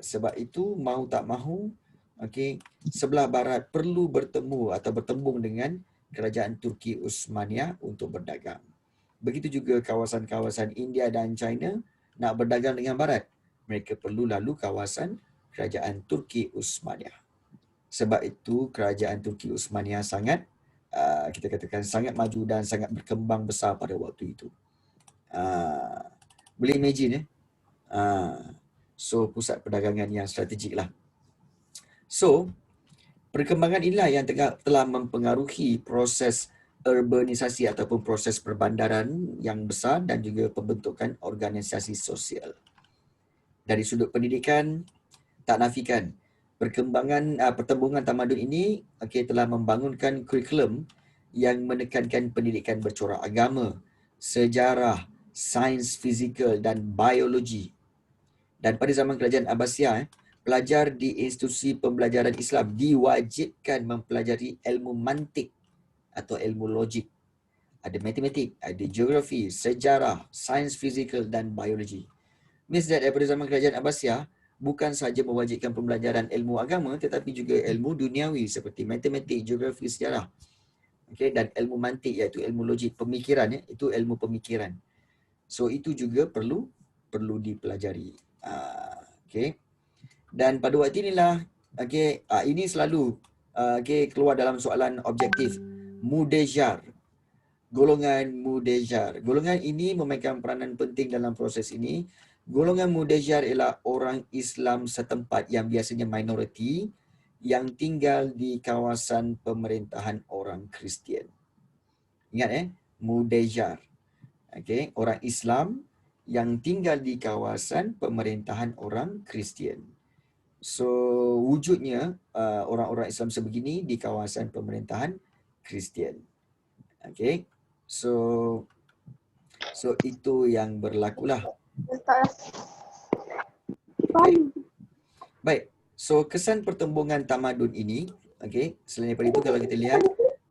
Sebab itu mahu tak mahu, okay, sebelah barat perlu bertemu atau bertembung dengan kerajaan Turki Utsmaniyah untuk berdagang. Begitu juga kawasan-kawasan India dan China nak berdagang dengan barat. Mereka perlu lalu kawasan kerajaan Turki Utsmaniyah. Sebab itu kerajaan Turki Utsmaniyah sangat, kita katakan sangat maju dan sangat berkembang besar pada waktu itu. Boleh imagine So pusat perdagangan yang strategik lah. So perkembangan inilah yang telah mempengaruhi proses urbanisasi ataupun proses perbandaran yang besar dan juga pembentukan organisasi sosial. Dari sudut pendidikan, tak nafikan perkembangan pertembungan tamadun ini telah membangunkan kurikulum yang menekankan pendidikan bercorak agama, sejarah, sains fizikal dan biologi. Dan pada zaman kerajaan Abbasiyah, pelajar di institusi pembelajaran Islam diwajibkan mempelajari ilmu mantik atau ilmu logik. Ada matematik, ada geografi, sejarah, sains fizikal dan biologi. Means that daripada zaman kerajaan Abbasiyah, bukan sahaja mewajibkan pembelajaran ilmu agama tetapi juga ilmu duniawi seperti matematik, geografi, sejarah. Okay, dan ilmu mantik iaitu ilmu logik, pemikiran ya, itu ilmu pemikiran. So itu juga perlu dipelajari. Okay. Dan pada waktu inilah ini selalu keluar dalam soalan objektif. Mudejar. Golongan mudejar. Golongan ini memegang peranan penting dalam proses ini. Golongan mudejar ialah orang Islam setempat yang biasanya minoriti yang tinggal di kawasan pemerintahan orang Kristian. Ingat mudejar. Okay, orang Islam yang tinggal di kawasan pemerintahan orang Kristian. So wujudnya orang-orang Islam sebegini di kawasan pemerintahan Kristian. Okay, so itu yang berlakulah. Okay. Baik, so kesan pertembungan tamadun ini, okay, selain daripada itu kalau kita lihat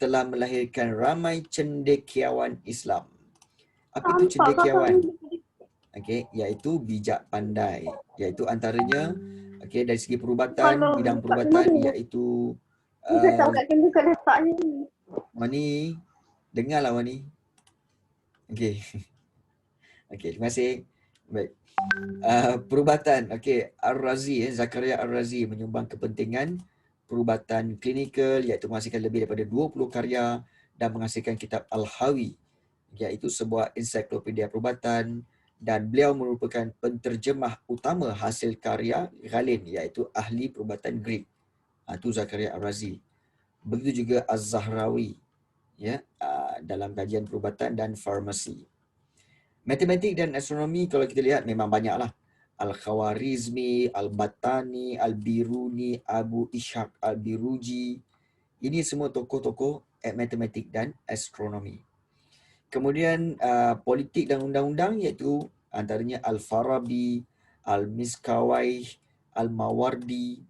telah melahirkan ramai cendekiawan Islam. Apa itu cendekiawan? Okay, iaitu bijak pandai, iaitu antaranya dari segi perubatan, bidang perubatan iaitu Wani, dengarlah Wani. Terima kasih. Baik. Perubatan, Ar-Razi, Zakaria Ar-Razi menyumbang kepentingan perubatan klinikal iaitu menghasilkan lebih daripada 20 karya dan menghasilkan kitab Al-Hawi iaitu sebuah ensiklopedia perubatan, dan beliau merupakan penterjemah utama hasil karya Ghalin iaitu ahli perubatan Greek. Itu Zakaria Ar-Razi. Begitu juga Az-Zahrawi dalam kajian perubatan dan farmasi. Matematik dan astronomi kalau kita lihat memang banyaklah. Al-Khawarizmi, Al-Battani, Al-Biruni, Abu Ishaq Al-Biruji. Ini semua tokoh-tokoh matematik dan astronomi. Kemudian politik dan undang-undang iaitu antaranya Al-Farabi, Al-Miskawai, Al-Mawardi.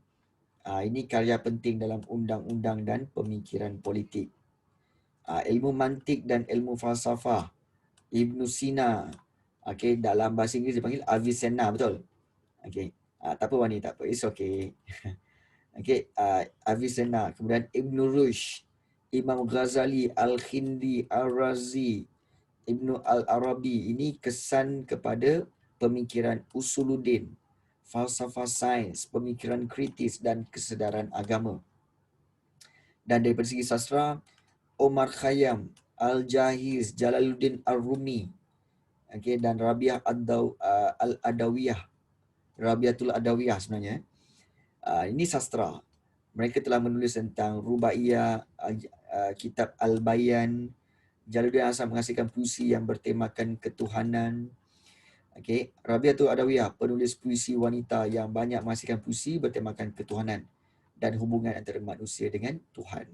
Ini karya penting dalam undang-undang dan pemikiran politik. Ilmu mantik dan ilmu falsafah, Ibn Sina. Dalam bahasa Inggeris dipanggil Avicenna, betul? Tak apa Wani, tak apa. It's okay. Avicenna. Kemudian Ibn Rushd, Imam Ghazali, Al-Khindi, Al-Razi, Ibn Al-Arabi. Ini kesan kepada pemikiran usuluddin, falsafah sains, pemikiran kritis dan kesedaran agama. Dan daripada segi sastra, Omar Khayyam, Al-Jahiz, Jalaluddin Ar-Rumi, dan Rabi'ah Al-Adawiyah, Rabi'atul Adawiyah sebenarnya. Ini sastra. Mereka telah menulis tentang Rubaiyah, kitab Al-Bayan. Jalaluddin Hasan menghasilkan puisi yang bertemakan ketuhanan. Rabi'atul Adawiyah, penulis puisi wanita yang banyak menghasilkan puisi bertemakan ketuhanan dan hubungan antara manusia dengan Tuhan.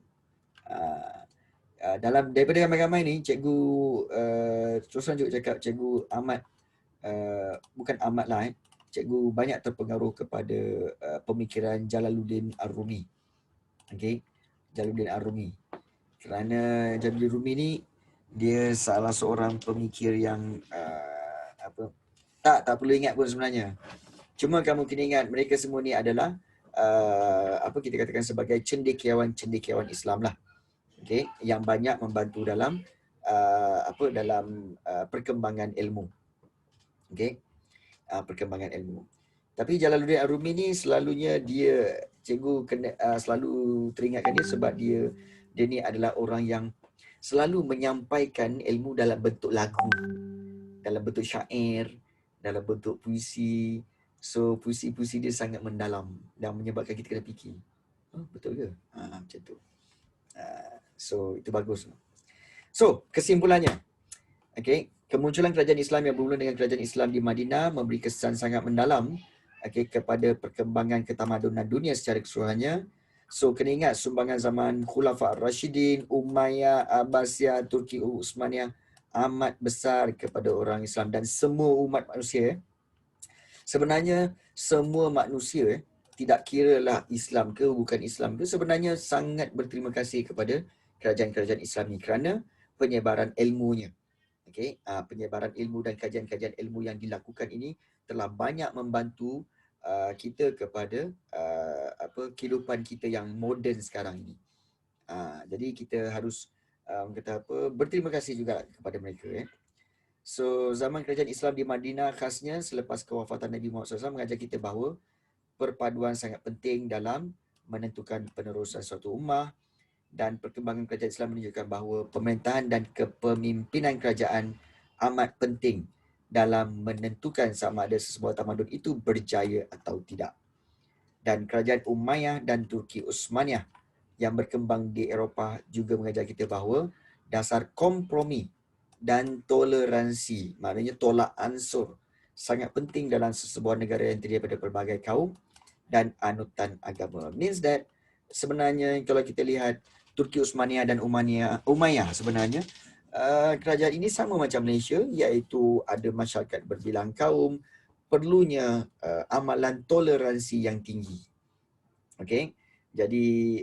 Dalam daripada ramai-ramai ni, cikgu terus terang juga cakap, cikgu amat bukan amat lah, cikgu banyak terpengaruh kepada pemikiran Jalaluddin Ar-Rumi. Jalaluddin Ar-Rumi. Kerana Jalaluddin Rumi ni dia salah seorang pemikir yang tak perlu ingat pun sebenarnya. Cuma kamu kena ingat mereka semua ni adalah kita katakan sebagai cendekiawan Islam lah. Yang banyak membantu dalam perkembangan ilmu. Perkembangan ilmu. Tapi Jalaluddin Ar-Rumi ni selalunya cikgu kena selalu teringatkan dia sebab dia ni adalah orang yang selalu menyampaikan ilmu dalam bentuk lagu, dalam bentuk syair, dalam bentuk puisi. So puisi-puisi dia sangat mendalam dan menyebabkan kita kena fikir. Betul ke? Macam tu. So itu bagus. So kesimpulannya, kemunculan kerajaan Islam yang bermula dengan kerajaan Islam di Madinah memberi kesan sangat mendalam kepada perkembangan ketamadunan dunia secara keseluruhannya. So kena ingat sumbangan zaman Khulafa Ar-Rashidin, Umayyah, Abbasiyah, Turki, Utsmaniyah amat besar kepada orang Islam dan semua umat manusia. Sebenarnya semua manusia, tidak kiralah Islam ke bukan Islam ke, sebenarnya sangat berterima kasih kepada kerajaan-kerajaan Islam ni kerana penyebaran ilmunya. Penyebaran ilmu dan kajian-kajian ilmu yang dilakukan ini telah banyak membantu kita kepada kehidupan kita yang moden sekarang ini. Jadi kita harus kata apa, berterima kasih juga kepada mereka. So, zaman kerajaan Islam di Madinah khasnya selepas kewafatan Nabi Muhammad SAW mengajar kita bahawa perpaduan sangat penting dalam menentukan penerusan suatu ummah, dan perkembangan kerajaan Islam menunjukkan bahawa pemerintahan dan kepemimpinan kerajaan amat penting dalam menentukan sama ada sesebuah tamadun itu berjaya atau tidak. Dan kerajaan Umayyah dan Turki Utsmaniyah yang berkembang di Eropah juga mengajar kita bahawa dasar kompromi dan toleransi, maknanya tolak ansur, sangat penting dalam sesebuah negara yang terdiri daripada pelbagai kaum dan anutan agama. Means that sebenarnya kalau kita lihat Turki Utsmaniyah dan Umayyah sebenarnya kerajaan ini sama macam Malaysia, iaitu ada masyarakat berbilang kaum, perlunya amalan toleransi yang tinggi. Okey. Jadi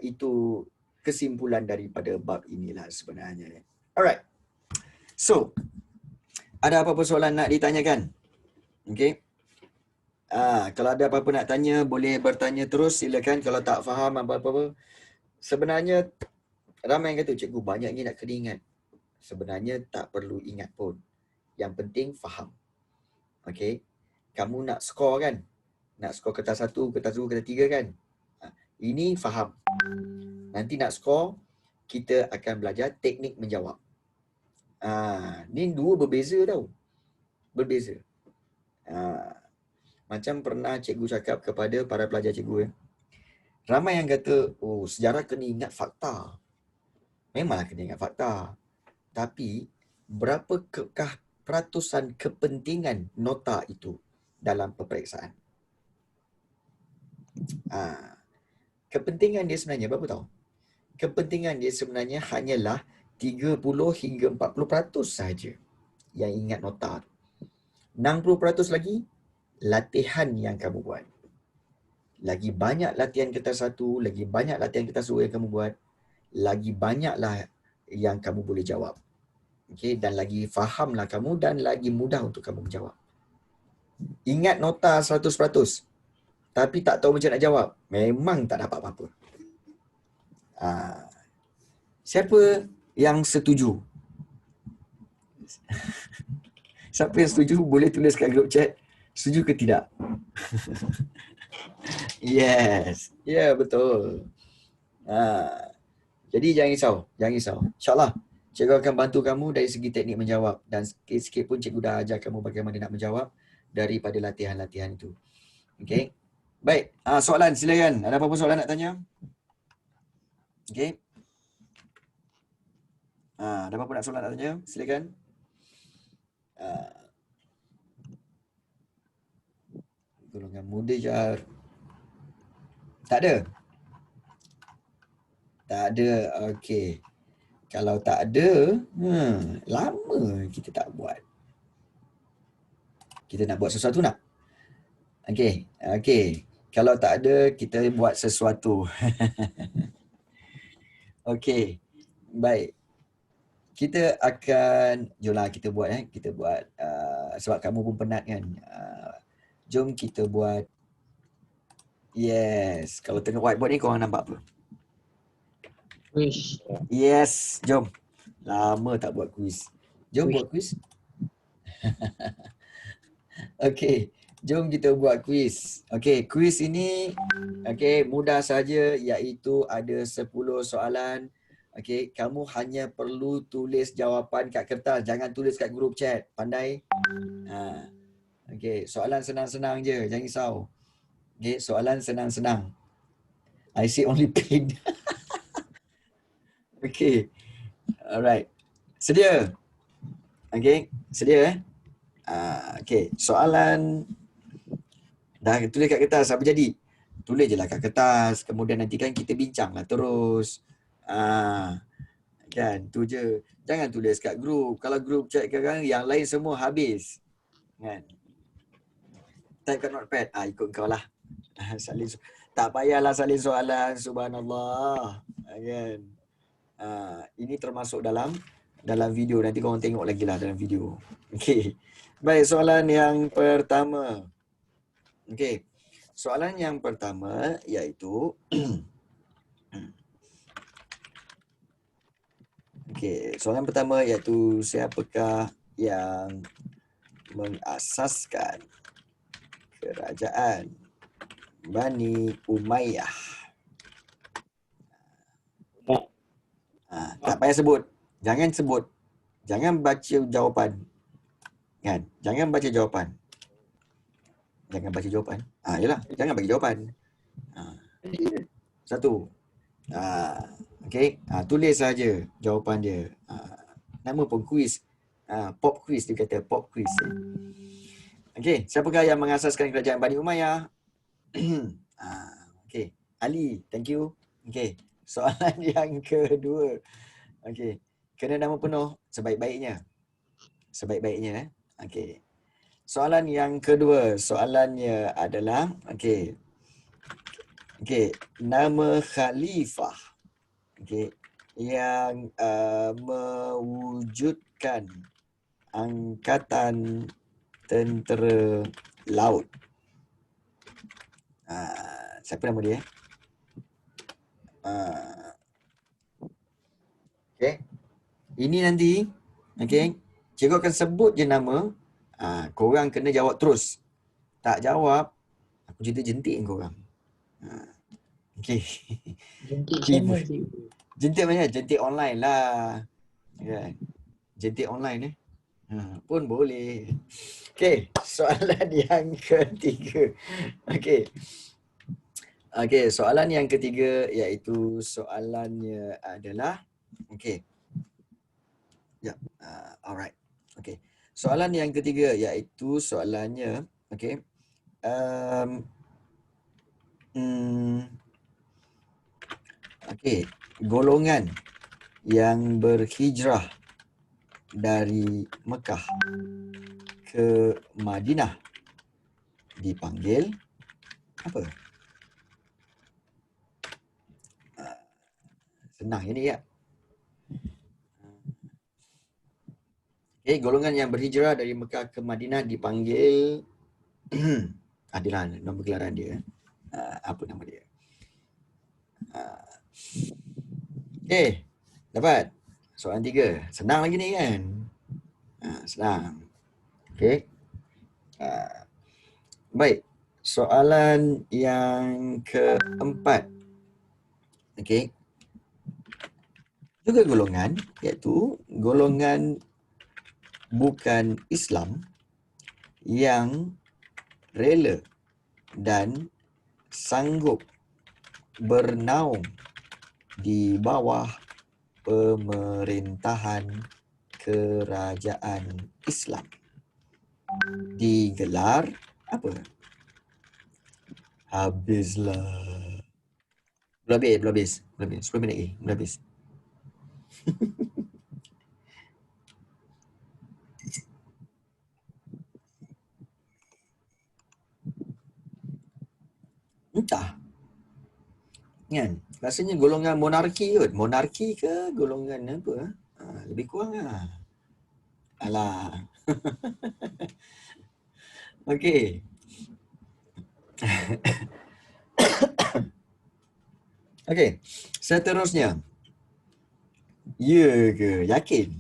itu kesimpulan daripada bab inilah sebenarnya. Alright. So, ada apa-apa soalan nak ditanyakan? Okey. Kalau ada apa-apa nak tanya, boleh bertanya terus, silakan. Kalau tak faham apa-apa, sebenarnya ramai yang kata, cikgu banyak ni nak kena ingat. Sebenarnya tak perlu ingat pun. Yang penting faham. Okey. Kamu nak skor kan? Nak skor kertas 1, kertas 2, kertas 3 kan? Ini faham. Nanti nak skor, kita akan belajar teknik menjawab. Ni dua berbeza tau. Berbeza. Macam pernah cikgu cakap kepada para pelajar cikgu. Ramai yang kata, oh sejarah kena ingat fakta. Memanglah kena ingat fakta. Tapi, berapakah peratusan kepentingan nota itu dalam peperiksaan? Kepentingan dia sebenarnya berapa tahu? Kepentingan dia sebenarnya hanyalah 30 hingga 40% sahaja yang ingat nota. 60% lagi latihan yang kamu buat. Lagi banyak latihan kertas 1, lagi banyak latihan kertas 2 yang kamu buat, lagi banyaklah yang kamu boleh jawab. Okey, dan lagi fahamlah kamu dan lagi mudah untuk kamu menjawab. Ingat nota 100%, tapi tak tahu macam nak jawab, memang tak dapat apa-apa. Siapa yang setuju? Siapa yang setuju boleh tulis kat grup chat. Setuju ke tidak? Yes. Ya, betul. Jadi jangan risau. InsyaAllah, cikgu akan bantu kamu dari segi teknik menjawab. Dan sikit-sikit pun cikgu dah ajar kamu bagaimana nak menjawab daripada latihan-latihan itu. Okey. Baik. Soalan silakan. Ada apa-apa soalan nak tanya? Okey. Ada apa-apa nak soalan nak tanya? Silakan. Golongan muda jar. Tak ada? Tak ada. Okey. Kalau tak ada, lama kita tak buat. Kita nak buat sesuatu nak? Okey. Kalau tak ada, kita buat sesuatu. Okey. Baik. Kita akan, jomlah kita buat Kita buat sebab kamu pun penat kan. Jom kita buat. Yes. Kalau tengok whiteboard ni korang nampak apa? Wish. Yes. Jom. Lama tak buat quiz. Jom buat quiz. Okey. Jom kita buat quiz. Okey, quiz ini mudah saja, iaitu ada 10 soalan. Okey, kamu hanya perlu tulis jawapan kat kertas, jangan tulis kat grup chat. Pandai? Okey, soalan senang-senang je, jangan risau. Okey, soalan senang-senang. I see only pain. Okey. Alright. Sedia? Okey, sedia okey, soalan dah tulis kat kertas, apa jadi? Tulis je lah kat kertas, kemudian nanti kan kita bincang lah terus. Kan, tu je. Jangan tulis kat grup. Kalau grup chat kan, yang lain semua habis. Kan? Type kat notepad. Ikut kau lah. Tak payahlah salin soalan. Subhanallah. Kan? Ini termasuk dalam video. Nanti korang tengok lagi lah dalam video. Okey. Baik, soalan yang pertama. Okey. Soalan yang pertama iaitu Okey, soalan pertama iaitu siapakah yang mengasaskan kerajaan Bani Umayyah? Tak payah sebut. Jangan sebut. Jangan baca jawapan. Kan? Jangan baca jawapan. Jangan baca jawapan. Yalah, jangan bagi jawapan. Satu. Okey, tulis saja jawapan dia. Nama pun quiz. Pop quiz dia kata, pop quiz. Okey, siapakah yang mengasaskan kerajaan Bani Umayyah? Okey, Ali, thank you. Okey, soalan yang kedua. Okey, kena nama penuh sebaik-baiknya. Sebaik-baiknya. Okey. Soalan yang kedua, soalannya adalah okey. Okey, nama khalifah. Okey, yang mewujudkan angkatan tentera laut. Siapa nama dia? Okey. Ini nanti, okey, cikgu akan sebut je nama. Korang kena jawab terus. Tak jawab, aku jentik-jentik korang. Okey. Jentik channel sih. Jentik mana? Jentik online lah. Kan? Jentik online pun boleh. Okey, soalan yang ketiga. Okey. Okey, soalan yang ketiga iaitu soalannya adalah okey. Ya, alright. Okey. Soalan yang ketiga iaitu soalannya okey. Okey, golongan yang berhijrah dari Mekah ke Madinah dipanggil apa? Senang ini ya. Okey, golongan yang berhijrah dari Mekah ke Madinah dipanggil adalah nama gelaran dia. Apa nama dia? Okey, dapat. Soalan 3. Senang lagi ni kan? Senang. Okey. Baik. Soalan yang keempat. Okey. Juga golongan, iaitu golongan bukan Islam yang rela dan sanggup bernaung di bawah pemerintahan kerajaan Islam. Digelar apa? Habislah. Belum habis. 10 minit lagi. Belum habis. Entah. Kan? Rasanya golongan monarki kot. Monarki ke golongan apa? Lebih kurang lah. Alah. Okey. Okey. Seterusnya. Ya ke? Yakin?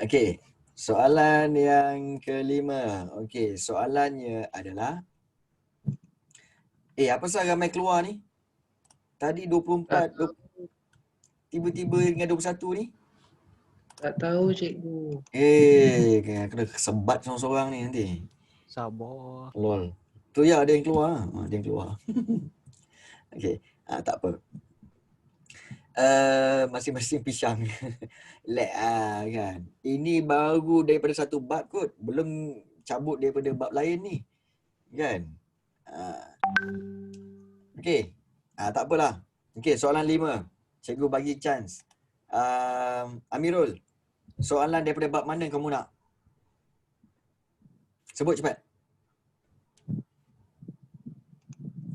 Okey. Soalan yang kelima. Okey. Soalannya adalah apa pasal ramai keluar ni? Tadi 24, 20, tiba-tiba dengan 21 ni? Tak tahu cikgu. Kena kesebat seorang-seorang ni nanti. Sabar. Lol. Tu ya, ada yang keluar. Ada yang keluar. Okey. Tak apa. Masing-masing pisang. Lek kan. Ini baru daripada satu bab kot. Belum cabut daripada bab lain ni. Kan? Okey. Tak apalah. Okey, soalan 5. Cikgu bagi chance. Amirul, soalan daripada bab mana kamu nak? Sebut cepat.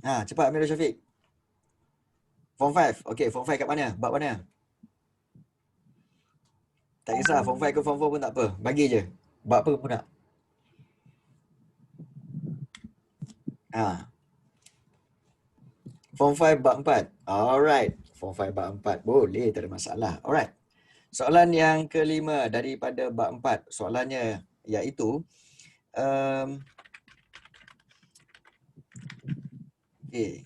Cepat Amirul Syafiq. Form 5. Okey, form 5 kat mana? Bab mana? Tak kisah, form 5 ke form 4 pun tak apa. Bagi je. Bab apa kamu nak? Form 5 bab 4. Alright. Form 5 bab 4. Boleh, tak ada masalah. Alright. Soalan yang kelima daripada bab 4. Soalannya iaitu okey.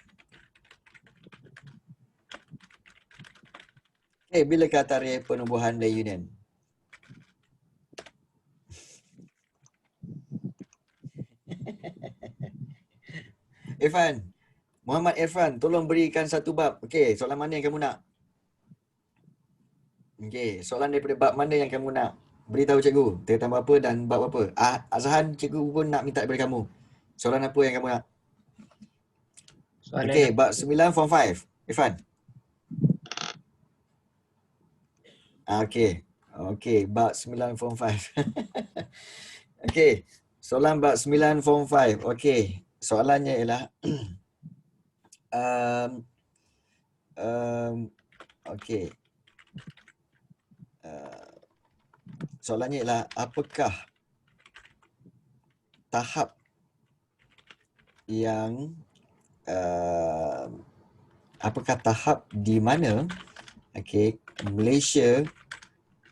Bilakah tarikh penubuhan The Union? Irfan, Muhammad Irfan, tolong berikan satu bab. Okey, soalan mana yang kamu nak? Okey, soalan daripada bab mana yang kamu nak? Beritahu cikgu, tentang apa dan bab apa. Azhan, cikgu pun nak minta daripada kamu. Soalan apa yang kamu nak? Soalan Okey, apa? bab 9 form 5. Irfan. Okey. Okey, bab 9 form 5. Okey. Soalan bab 9 form 5. Okey. Soalannya ialah okey. Soalannya ialah apakah tahap yang apakah tahap di mana Malaysia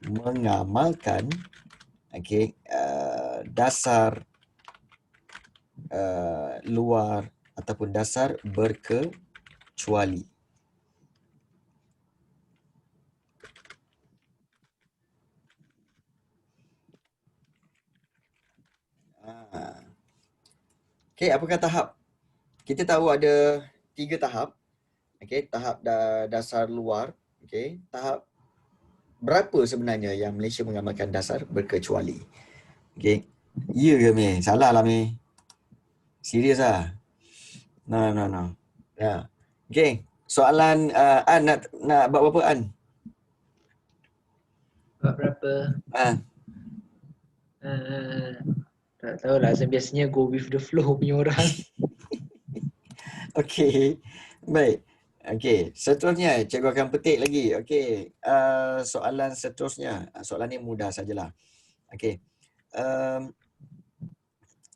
mengamalkan dasar luar ataupun dasar berkecuali. Okey, apakah tahap? Kita tahu ada 3 tahap. Okey, tahap dasar luar. Okey, tahap berapa sebenarnya yang Malaysia mengamalkan dasar berkecuali? Okey. Ya ke Mei? Salah lah Mei. Serius lah. No. Ya. Okey, soalan An nak buat berapa An? Bab berapa? Tak tahu lah. Biasanya go with the flow punya orang. Okey. Baik. Okey, seterusnya cikgu akan petik lagi. Okey, soalan seterusnya. Soalan ni mudah sajalah. Okey.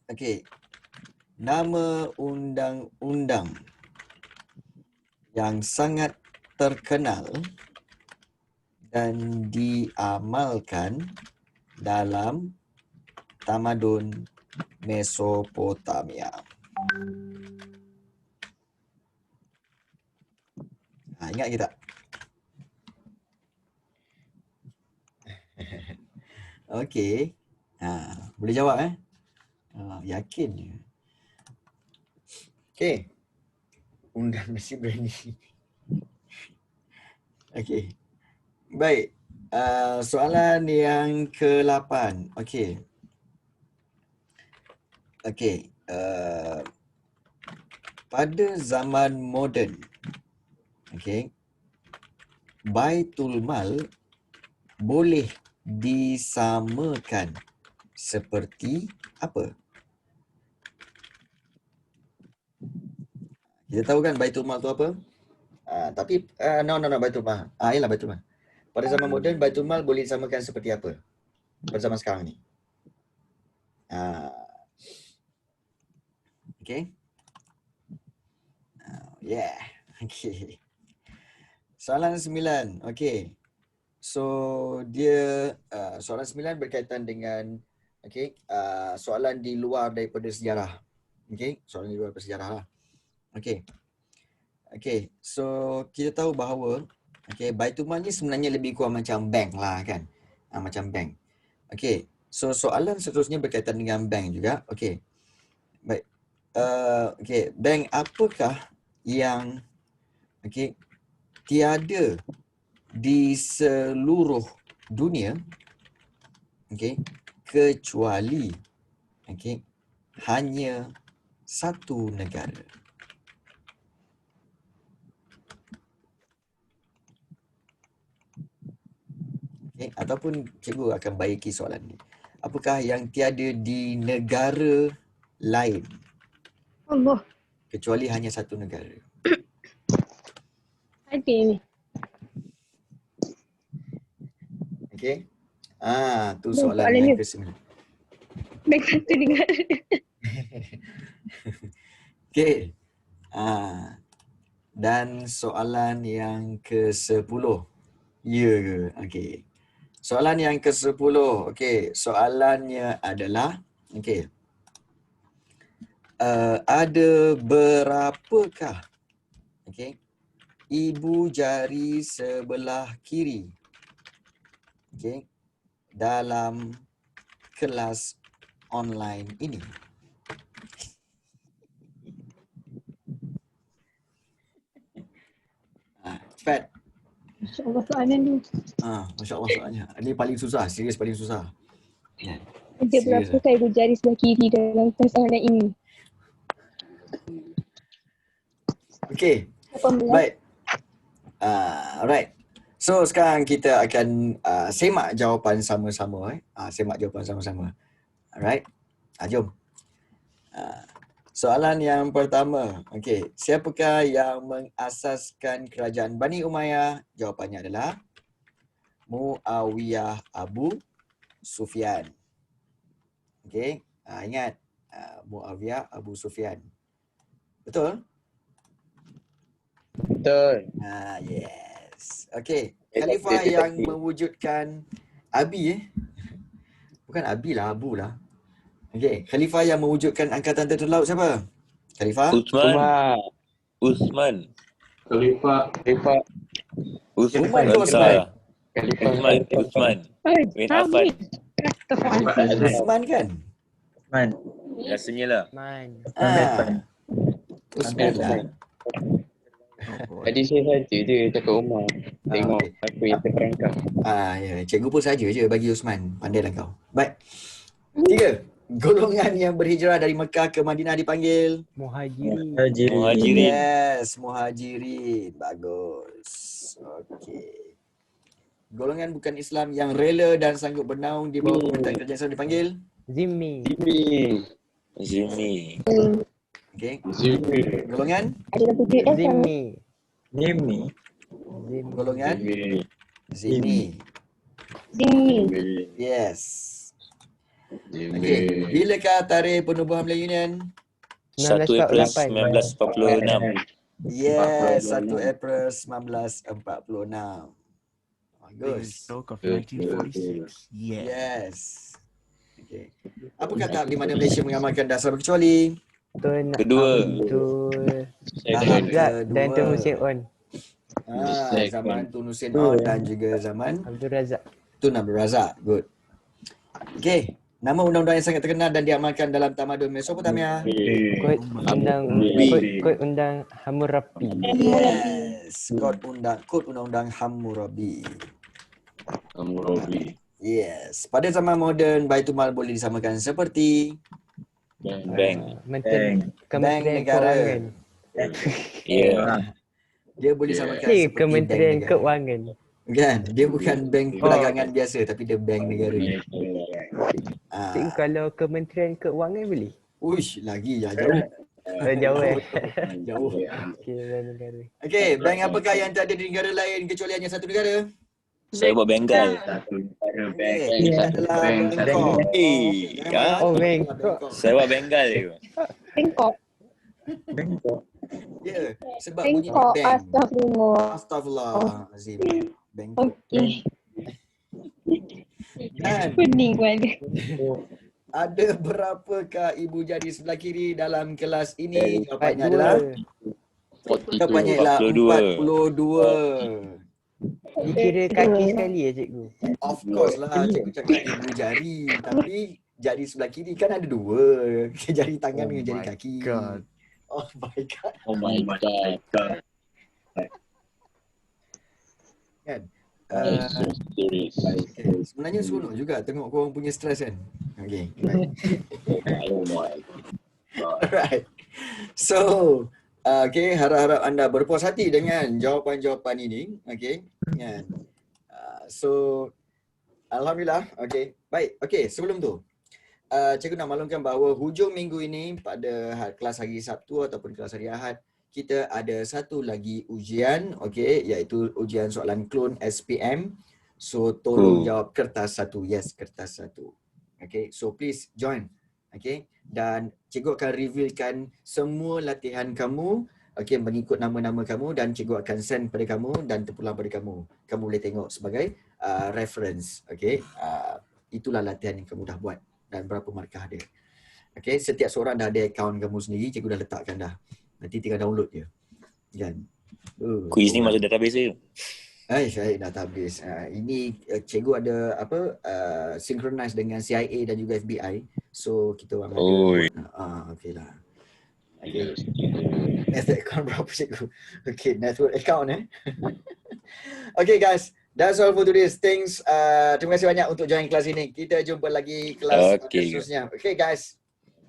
Okey. Nama undang-undang yang sangat terkenal dan diamalkan dalam tamadun Mesopotamia. Ingat ke tak? Okey. Boleh jawab yakin je. Okey. Undang nasi berani. Okey. Baik. Soalan yang ke-8. Okey. Okey. Pada zaman moden, Baitul Mal boleh disamakan seperti apa? Kita tahu kan Baitul Mal tu apa? Tapi no Baitul Mal. Ialah Baitul Mal. Pada zaman moden Baitul Mal boleh disamakan seperti apa? Pada zaman sekarang ni. Okay. Yeah. Okay. Soalan 9. Okay. So dia soalan 9 berkaitan dengan soalan di luar daripada sejarah. Okay. Soalan di luar daripada sejarah lah. Okay. Okay. So kita tahu bahawa Baitul Mal ni sebenarnya lebih kurang macam bank lah kan. Macam bank. Okay. So soalan seterusnya berkaitan dengan bank juga. Okay. Baik. Bank apakah yang tiada di seluruh dunia kecuali hanya satu negara. Ataupun cikgu akan baiki soalan ni. Apakah yang tiada di negara lain Allah. kecuali hanya satu negara? Ada ni. Okey. Tu soalan Soalan yang dia. ke-9. Baik satu negara. Okey. Dan soalan yang ke-10. Ya ke? Okey. Soalan yang ke-10. Okey, soalannya adalah okey. Ada berapakah ibu jari sebelah kiri dalam kelas online ini? Cepat. Masya Allah soalan tu. Masya Allah soalnya. Ini paling susah, serius paling susah. Ada Serius berapa ibu jari sebelah kiri dalam kelas online ini? Okey. 18. Baik. Alright. So sekarang kita akan semak jawapan sama-sama. Semak jawapan sama-sama. Alright. Jom. Soalan yang pertama. Okey. Siapakah yang mengasaskan kerajaan Bani Umayyah? Jawapannya adalah Muawiyah Abu Sufyan. Okey. Ingat. Muawiyah Abu Sufyan. Betul? Betul. Yes. Okey. Khalifah yang mewujudkan Abi bukan Abi lah, Abu lah. Okey. Khalifah yang mewujudkan Angkatan Tentera Laut siapa? Khalifah? Uthman. Khalifah. Uthman ke Uthman. Uthman? Uthman. Bin Amin. Affan. Uthman kan? Man. Rasanya lah. Uthman lah. Tadi saya baca je cakap Umar. Tengok okey. apa yang terperangkap. Ya, cikgu pun saja je bagi Uthman. Pandailah kau. Baik. 3. Golongan yang berhijrah dari Mekah ke Madinah dipanggil Muhajirin. Yes, Muhajirin. Bagus. Okey. Golongan bukan Islam yang rela dan sanggup bernaung di bawah pemerintahan kerajaan Islam dipanggil Zimmi. Zimmi. okey. Golongan Ada putri S sama. Zimmi. golongan Zimmi. Zimmi. Yes. Okey. Bilakah tarikh penubuhan Melayu Union? 1 April 1946. Yes, 1 April 1946. Bagus. Stroke of 1946. Yes. Okey. Apakah tahap di mana Malaysia mengamalkan dasar berkecuali? Kedua. Tahap Dan kedua. Tun Hussein On. Zaman Tun Hussein On dan juga zaman Abdul Razak. Tun Abdul Razak. Good. Okey. Nama undang-undang yang sangat terkenal dan diamalkan dalam tamadun Mesopotamia. Kod undang Hammurabi. Yes. Kod undang-undang Hammurabi. Yes. Pada zaman moden, Baitul Mal boleh disamakan seperti Bank. Kementerian negara. Keuangan. Ya. Dia boleh disamakan seperti Kementerian bank negara. Keuangan. Kan? Dia bukan bank perdagangan biasa tapi dia bank negara. Cikgu, kalau Kementerian Keuangan boleh? Uish, lagi ya jauh. Jauh Jauh. Okey, negara. Okey, bank apakah yang tak ada di negara lain kecuali hanya satu negara? Saya buat Bengal. Okey, adalah Bangkok. Bangkok. Saya buat Bengal je. Bangkok. Ya, sebab bunyi Bangkok. bank. Astagfirullahaladzim. Astagfirullah. Bangkok. Okey. Dan Pening pun ada. ada berapakah ibu jari sebelah kiri dalam kelas ini? Jawapannya adalah 42. Dikira kaki sekali ya cikgu? Of course lah, cikgu cakap ibu jari. Tapi jari sebelah kiri kan ada 2. Jari tangan dengan jari kaki. Oh my god. Kan? Okay. Sebenarnya seronok juga tengok korang punya stres kan. Okay. Alright. So, okay, harap-harap anda berpuas hati dengan jawapan-jawapan ini. Okay. Kan? So, Alhamdulillah. Okay. Baik. Okay, sebelum tu. Cikgu nak maklumkan bahawa hujung minggu ini pada kelas hari Sabtu ataupun kelas hari Ahad, kita ada satu lagi ujian, okay, iaitu ujian soalan klon SPM. So tolong jawab kertas 1. Yes, kertas 1. Okay, so please join. Okay, dan cikgu akan revealkan semua latihan kamu, okey, mengikut nama-nama kamu dan cikgu akan send pada kamu dan terpulang pada kamu. Kamu boleh tengok sebagai reference. Okey. Itulah latihan yang kamu dah buat dan berapa markah dia. Okey, setiap seorang dah ada akaun kamu sendiri, cikgu dah letakkan dah. Nanti tinggal download je. Kan? Quiz ni masuk database je. Saya dah tak habis. Ini cikgu ada synchronize dengan CIA dan juga FBI. So kita orang Oi. ada. Okeylah. Okay. Network account berapa cikgu? Okay, network account Okay guys, that's all for today's things. Terima kasih banyak untuk join kelas ini. Kita jumpa lagi kelas seterusnya. Okay guys.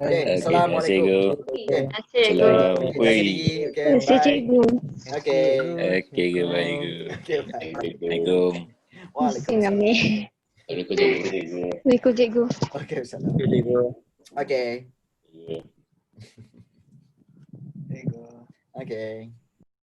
Okay, Assalamualaikum. Okay. Salam. Okay, Terima kasih cikgu. Okay. Okay, baik. Okay, bye. Assalamualaikum. Waalaikumsalam. Ikut cikgu. Okay, salam. Okay. Okay.